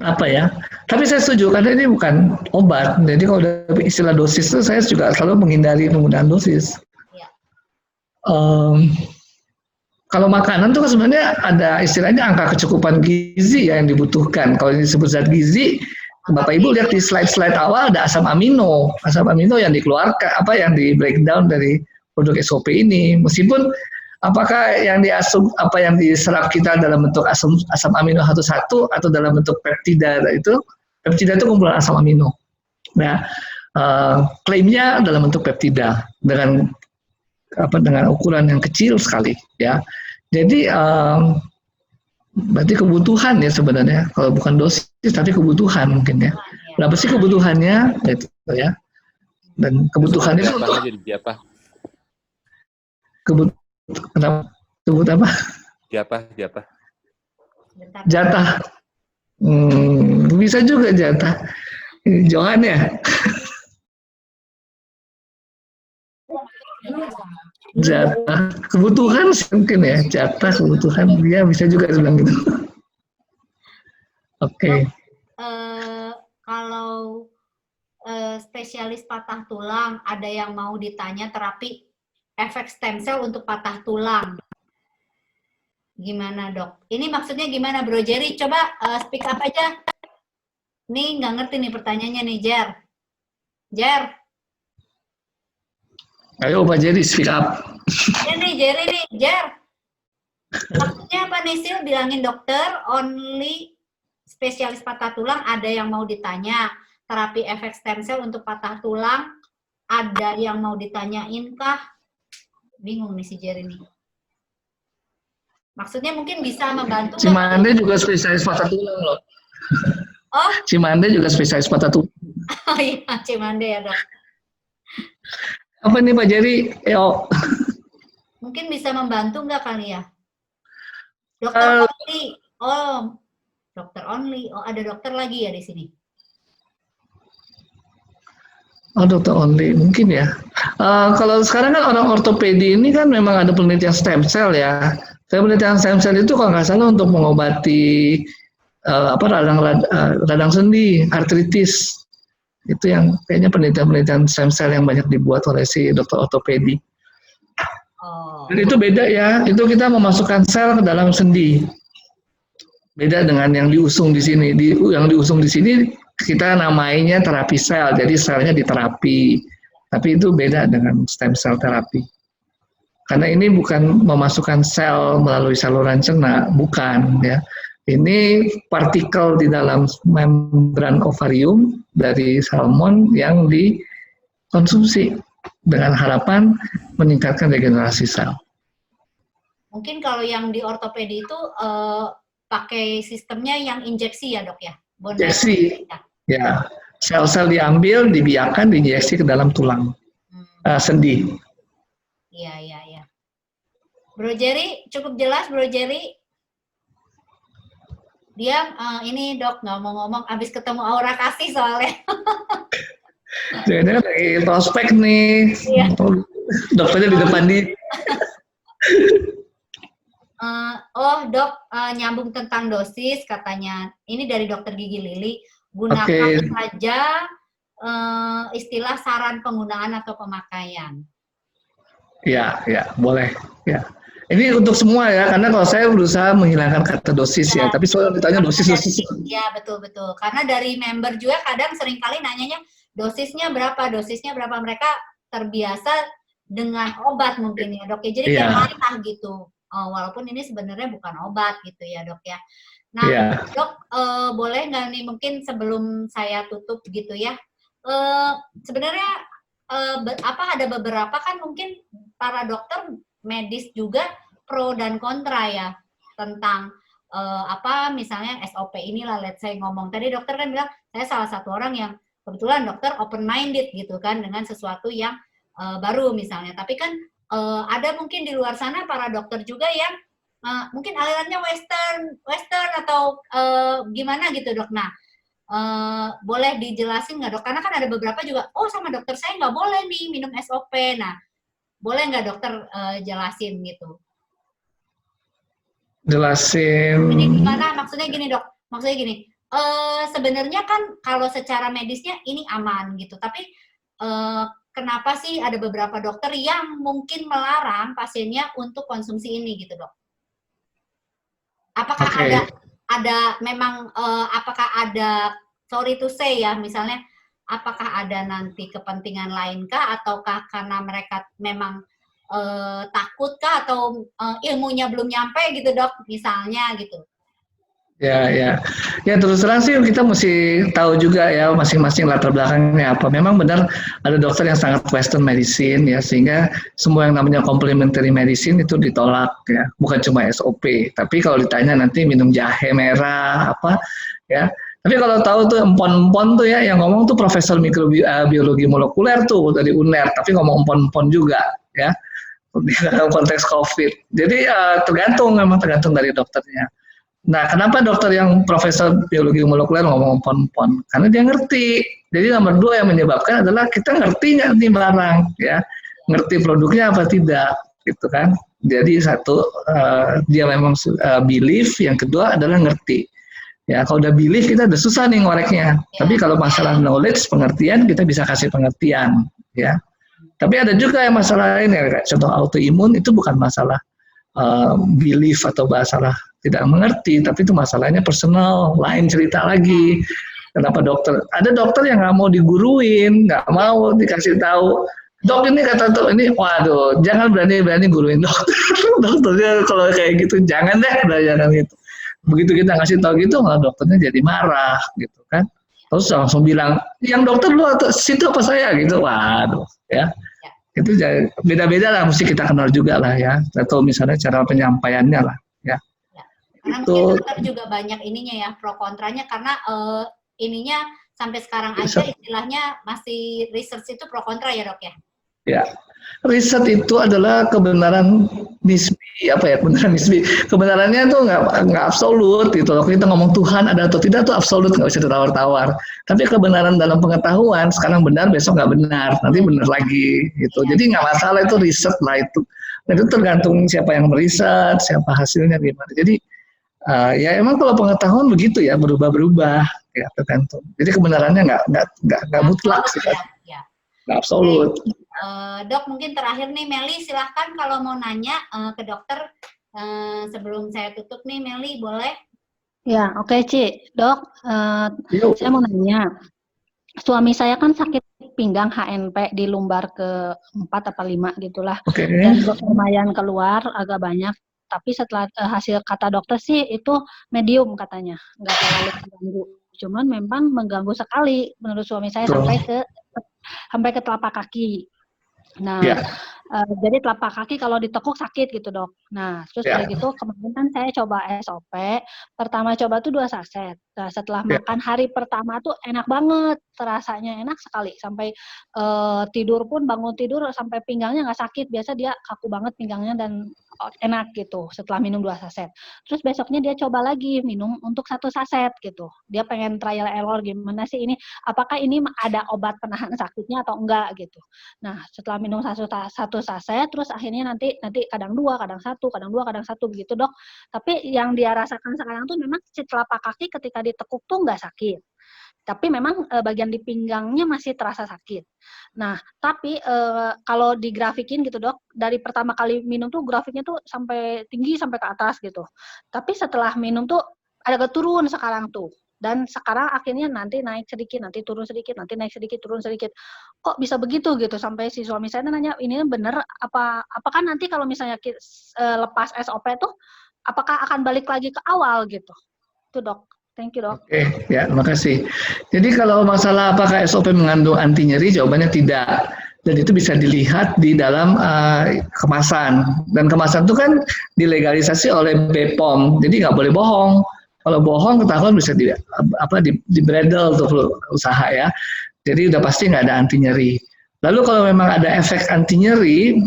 Speaker 1: Apa ya? Tapi saya setuju karena ini bukan obat. Jadi kalau udah istilah dosis itu saya juga selalu menghindari penggunaan dosis.
Speaker 2: Ya.
Speaker 1: Kalau makanan tuh sebenarnya ada istilahnya angka kecukupan gizi ya yang dibutuhkan. Kalau disebut zat gizi, Bapak Ibu lihat di slide-slide awal ada asam amino yang dikeluarkan, yang di breakdown dari produk SOP ini. Meskipun apakah yang diserap kita dalam bentuk asam amino satu atau dalam bentuk peptida itu kumpulan asam amino. Nah, klaimnya dalam bentuk peptida dengan ukuran yang kecil sekali ya. Jadi berarti kebutuhan ya sebenarnya kalau bukan dosis tapi kebutuhan mungkin ya. Berapa sih kebutuhannya itu ya. Dan kebutuhan itu untuk kenapa sebut apa? Jatah. Bisa juga jatah. Jangan ya. Jatah kebutuhan mungkin ya, jatah kebutuhan dia bisa juga bilang gitu. Oke.
Speaker 2: Kalau spesialis patah tulang ada yang mau ditanya terapi efek stem cell untuk patah tulang. Gimana, Dok? Ini maksudnya gimana, Bro Jerry? Coba speak up aja. Nih, nggak ngerti nih pertanyaannya nih, Jer.
Speaker 1: Ayo Pak Jerry, speak up.
Speaker 2: Ya nih, Jerry nih, Jer. Maksudnya apa nih, Sil? Bilangin dokter, only spesialis patah tulang ada yang mau ditanya. Terapi efek stem cell untuk patah tulang, ada yang mau ditanyain kah? Bingung nih si Jerry nih. Maksudnya mungkin bisa membantu.
Speaker 1: Cimande juga spesialis patah tulang loh.
Speaker 2: Oh?
Speaker 1: Cimande juga spesialis patah tulang.
Speaker 2: Oh iya, Cimande ya, Dok.
Speaker 1: Apa nih Pak Jerry?
Speaker 2: Mungkin bisa membantu nggak kali ya? Dokter only. Oh, dokter only. Oh, ada dokter lagi ya di sini.
Speaker 1: Oh, dokter only, mungkin ya. Kalau sekarang kan orang ortopedi ini kan memang ada penelitian stem cell ya. Penelitian stem cell itu kalau nggak salah untuk mengobati radang sendi, artritis. Itu yang kayaknya penelitian stem cell yang banyak dibuat oleh si dokter ortopedi. Dan itu beda ya, itu kita memasukkan sel ke dalam sendi. Beda dengan yang diusung di sini. Yang diusung di sini kita namainya terapi sel, jadi selnya diterapi. Tapi itu beda dengan stem cell terapi. Karena ini bukan memasukkan sel melalui saluran cerna, bukan ya. Ini partikel di dalam membran ovarium dari salmon yang dikonsumsi dengan harapan meningkatkan regenerasi sel.
Speaker 2: Mungkin kalau yang di ortopedi itu pakai sistemnya yang injeksi ya dok ya?
Speaker 1: Injeksi, ya. Sel-sel diambil, dibiarkan, diinjeksi ke dalam tulang sendi.
Speaker 2: Iya. Bro Jerry, cukup jelas Bro Jerry? Dia ini dok nggak mau ngomong, abis ketemu Aura Kasih soalnya.
Speaker 1: Jadi lagi prospek nih. Iya. Dokternya di depan di.
Speaker 2: Dok, nyambung tentang dosis katanya. Ini dari dokter Gigi Lili. Gunakan saja istilah saran penggunaan atau pemakaian.
Speaker 1: Ya, boleh. Ya. Ini untuk semua ya, karena kalau saya berusaha menghilangkan kata dosis ya, tapi soal ditanya dosis.
Speaker 2: Ya, betul. Karena dari member juga kadang seringkali nanyanya dosisnya berapa. Mereka terbiasa dengan obat mungkin ya dok. Jadi kayak marah gitu. Walaupun ini sebenarnya bukan obat gitu ya dok ya. Nah dok, boleh nggak nih mungkin sebelum saya tutup gitu ya. Sebenarnya ada beberapa kan mungkin para dokter medis juga pro dan kontra ya tentang misalnya SOP inilah, let's say ngomong tadi dokter kan bilang saya salah satu orang yang kebetulan dokter open minded gitu kan dengan sesuatu yang baru misalnya, tapi kan ada mungkin di luar sana para dokter juga yang mungkin alirannya western atau gimana gitu dok. Nah boleh dijelasin nggak dok, karena kan ada beberapa juga sama dokter saya nggak boleh nih minum SOP. Nah boleh nggak dokter jelasin gitu?
Speaker 1: Jelasin.
Speaker 2: Jadi gimana? Maksudnya gini dok. Sebenarnya kan kalau secara medisnya ini aman gitu. Tapi kenapa sih ada beberapa dokter yang mungkin melarang pasiennya untuk konsumsi ini gitu dok? Apakah apakah ada sorry to say ya misalnya, apakah ada nanti kepentingan lainkah ataukah karena mereka memang takutkah atau ilmunya belum nyampe gitu dok misalnya gitu?
Speaker 1: Ya terus terang sih kita mesti tahu juga ya masing-masing latar belakangnya apa. Memang benar ada dokter yang sangat western medicine ya, sehingga semua yang namanya complementary medicine itu ditolak ya, bukan cuma SOP. Tapi kalau ditanya nanti minum jahe merah apa ya. Tapi kalau tahu tuh empon-empon tuh ya, yang ngomong tuh profesor mikrobiologi molekuler tuh dari UNER, tapi ngomong empon-empon juga ya dalam konteks COVID. Jadi tergantung dari dokternya. Nah, kenapa dokter yang profesor biologi molekuler ngomong empon-empon? Karena dia ngerti. Jadi nomor 2 yang menyebabkan adalah kita ngerti nggak nih barang, ya, ngerti produknya apa tidak, gitu kan? Jadi satu dia memang belief, yang kedua adalah ngerti. Ya, kalau udah belief kita udah susah nih ngoreknya. Tapi kalau masalah knowledge, pengertian kita bisa kasih pengertian, ya. Tapi ada juga yang masalah lain ya, kayak contoh autoimun itu bukan masalah belief atau masalah tidak mengerti, tapi itu masalahnya personal, lain cerita lagi. Kenapa dokter? Ada dokter yang nggak mau diguruin, nggak mau dikasih tahu. Dok ini kata tuh ini, waduh, jangan berani-berani guruin dokter. Dokternya kalau kayak gitu, jangan deh, jangan gitu. Begitu kita ngasih tahu gitu, malah dokternya jadi marah, gitu kan. Terus langsung bilang, yang dokter lu atau situ apa saya gitu, waduh, ya. Itu beda-beda lah, mesti kita kenal juga lah ya. Atau misalnya cara penyampaiannya lah, ya.
Speaker 2: Karena mungkin dokter juga banyak ininya ya, pro kontranya, karena ininya sampai sekarang aja istilahnya masih research itu pro kontra ya dok ya?
Speaker 1: Ya, riset itu adalah kebenaran nisbi, kebenaran nisbi. Kebenarannya itu nggak absolut gitu. Kalau kita ngomong Tuhan ada atau tidak itu absolut, nggak bisa ditawar-tawar. Tapi kebenaran dalam pengetahuan sekarang benar, besok nggak benar, nanti benar lagi gitu. Jadi nggak masalah, itu riset lah itu. Dan itu tergantung siapa yang meriset, siapa hasilnya gimana. Jadi ya emang kalau pengetahuan begitu ya, berubah-berubah ya, tergantung. Jadi kebenarannya nggak mutlak sih, nggak absolut.
Speaker 2: Dok, mungkin terakhir nih Meli, silahkan kalau mau nanya ke dokter sebelum saya tutup nih, Meli, boleh?
Speaker 8: Ya, oke, Ci. Dok, saya mau nanya. Suami saya kan sakit pinggang HNP di lumbar ke-4 apa 5 gitulah.
Speaker 1: Oke.
Speaker 8: Dan lumayan keluar agak banyak. Tapi setelah hasil kata dokter sih itu medium katanya, nggak terlalu mengganggu. Cuman memang mengganggu sekali menurut suami saya sampai ke telapak kaki. Nah, jadi telapak kaki kalau ditekuk sakit gitu, Dok. Nah, terus dari gitu kemarin kan saya coba SOP, pertama coba tuh 2 saset. Nah, setelah makan hari pertama tuh enak banget, terasanya enak sekali. Sampai tidur pun, bangun tidur sampai pinggangnya nggak sakit. Biasa dia kaku banget pinggangnya dan enak gitu setelah minum 2 saset. Terus besoknya dia coba lagi minum untuk 1 saset gitu. Dia pengen trial error gimana sih ini, apakah ini ada obat penahan sakitnya atau enggak gitu. Nah, setelah minum 1 saset, terus akhirnya nanti kadang 2, kadang 1, kadang 2, kadang 1 begitu, Dok. Tapi yang dia rasakan sekarang tuh memang si telapak kaki ketika ditekuk tuh nggak sakit. Tapi memang bagian di pinggangnya masih terasa sakit. Nah, tapi kalau digrafikin gitu, Dok, dari pertama kali minum tuh grafiknya tuh sampai tinggi sampai ke atas gitu. Tapi setelah minum tuh agak turun sekarang tuh. Dan sekarang akhirnya nanti naik sedikit, nanti turun sedikit, nanti naik sedikit, turun sedikit. Kok bisa begitu gitu? Sampai si suami saya nanya, ini bener apakah nanti kalau misalnya lepas SOP tuh apakah akan balik lagi ke awal gitu? Itu, Dok. Thank you, Dok.
Speaker 1: Oke, ya, makasih. Jadi kalau masalah apakah SOP mengandung anti nyeri, jawabannya tidak. Dan itu bisa dilihat di dalam kemasan. Dan kemasan itu kan dilegalisasi oleh BPOM, jadi nggak boleh bohong. Kalau bohong ketahuan bisa di bredel tuh usaha ya. Jadi udah pasti nggak ada anti nyeri. Lalu kalau memang ada efek anti nyeri,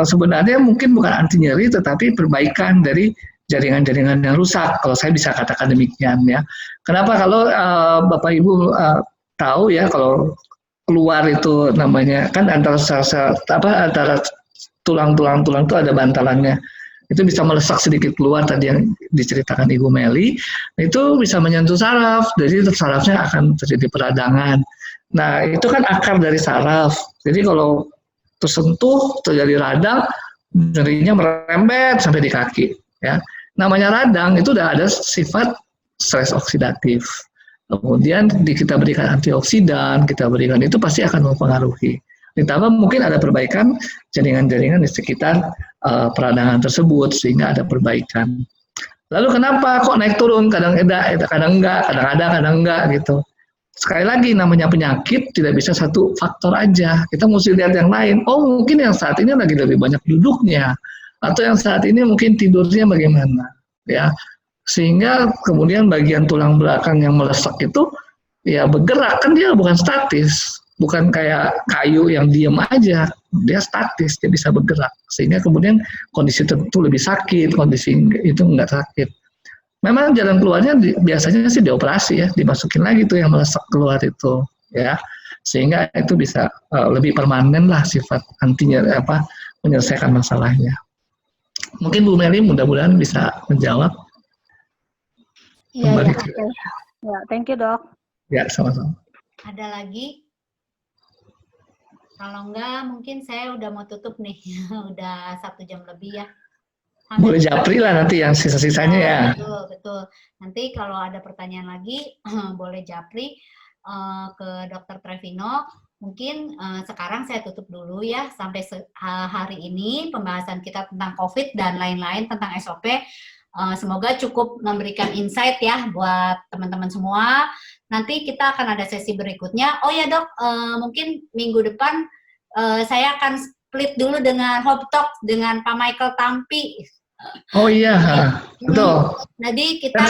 Speaker 1: sebenarnya mungkin bukan anti nyeri, tetapi perbaikan dari jaringan-jaringan yang rusak. Kalau saya bisa katakan demikian ya. Kenapa kalau Bapak Ibu tahu ya, kalau keluar itu namanya kan antara tulang itu ada bantalannya. Itu bisa melesak sedikit keluar tadi yang diceritakan Ibu Meli, itu bisa menyentuh saraf, jadi sarafnya akan terjadi peradangan. Nah, itu kan akar dari saraf. Jadi kalau tersentuh, terjadi radang, nyerinya merembet sampai di kaki. Ya, namanya radang itu udah ada sifat stres oksidatif. Kemudian kita berikan antioksidan, kita berikan itu pasti akan mempengaruhi. Ditambah mungkin ada perbaikan jaringan-jaringan di sekitar peradangan tersebut sehingga ada perbaikan. Lalu kenapa kok naik turun, kadang enggak, kadang ada, kadang enggak gitu. Sekali lagi namanya penyakit tidak bisa satu faktor aja. Kita mesti lihat yang lain. Oh, mungkin yang saat ini lagi lebih banyak duduknya, atau yang saat ini mungkin tidurnya bagaimana, ya. Sehingga kemudian bagian tulang belakang yang melesak itu ya bergerak, kan dia bukan statis. Bukan kayak kayu yang diem aja, dia statis, dia bisa bergerak. Sehingga kemudian kondisi tertentu lebih sakit, kondisi itu enggak sakit. Memang jalan keluarnya biasanya sih dioperasi ya, dimasukin lagi tuh yang melesak keluar itu, ya. Sehingga itu bisa lebih permanen lah sifat antinya menyelesaikan masalahnya. Mungkin Bu Meli mudah-mudahan bisa menjawab.
Speaker 8: Iya, ya, thank you, Dok.
Speaker 1: Ya, sama-sama.
Speaker 2: Ada lagi? Kalau enggak, mungkin saya udah mau tutup nih. Udah 1 jam lebih ya.
Speaker 1: Boleh japri lah nanti yang sisa-sisanya ya.
Speaker 2: Betul. Nanti kalau ada pertanyaan lagi, boleh japri ke Dr. Trevino. Mungkin sekarang saya tutup dulu ya. Sampai hari ini pembahasan kita tentang COVID dan lain-lain tentang SOP. Semoga cukup memberikan insight ya buat teman-teman semua. Nanti kita akan ada sesi berikutnya. Oh ya, Dok, mungkin minggu depan saya akan split dulu dengan Hope Talk dengan Pak Michael Tampi.
Speaker 1: Oh iya, betul.
Speaker 2: Jadi kita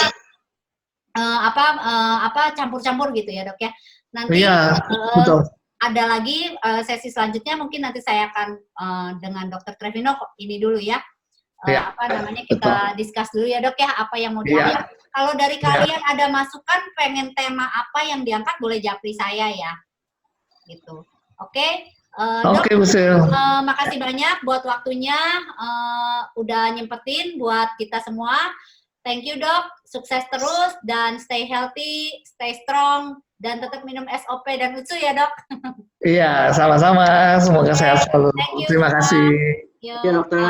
Speaker 2: campur-campur gitu ya, Dok ya. Nanti
Speaker 1: iya, betul.
Speaker 2: ada lagi sesi selanjutnya, mungkin nanti saya akan dengan Dr. Trevino ini dulu ya.
Speaker 1: Ya,
Speaker 2: Apa namanya, kita discuss dulu ya dok ya, apa yang mau diangkat. Kalau dari kalian ada masukan pengen tema apa yang diangkat, boleh japri saya ya. Gitu. Oke. Dok,
Speaker 1: Oke, Bu Sil.
Speaker 2: makasih banyak buat waktunya, udah nyempetin buat kita semua. Thank you dok, sukses terus dan stay healthy, stay strong, dan tetap minum SOP dan UTSU ya dok.
Speaker 1: Iya, sama-sama. Semoga sehat selalu.
Speaker 2: Thank you
Speaker 1: Terima
Speaker 2: semua.
Speaker 1: kasih.
Speaker 2: Yuk.
Speaker 3: Oke, dokter.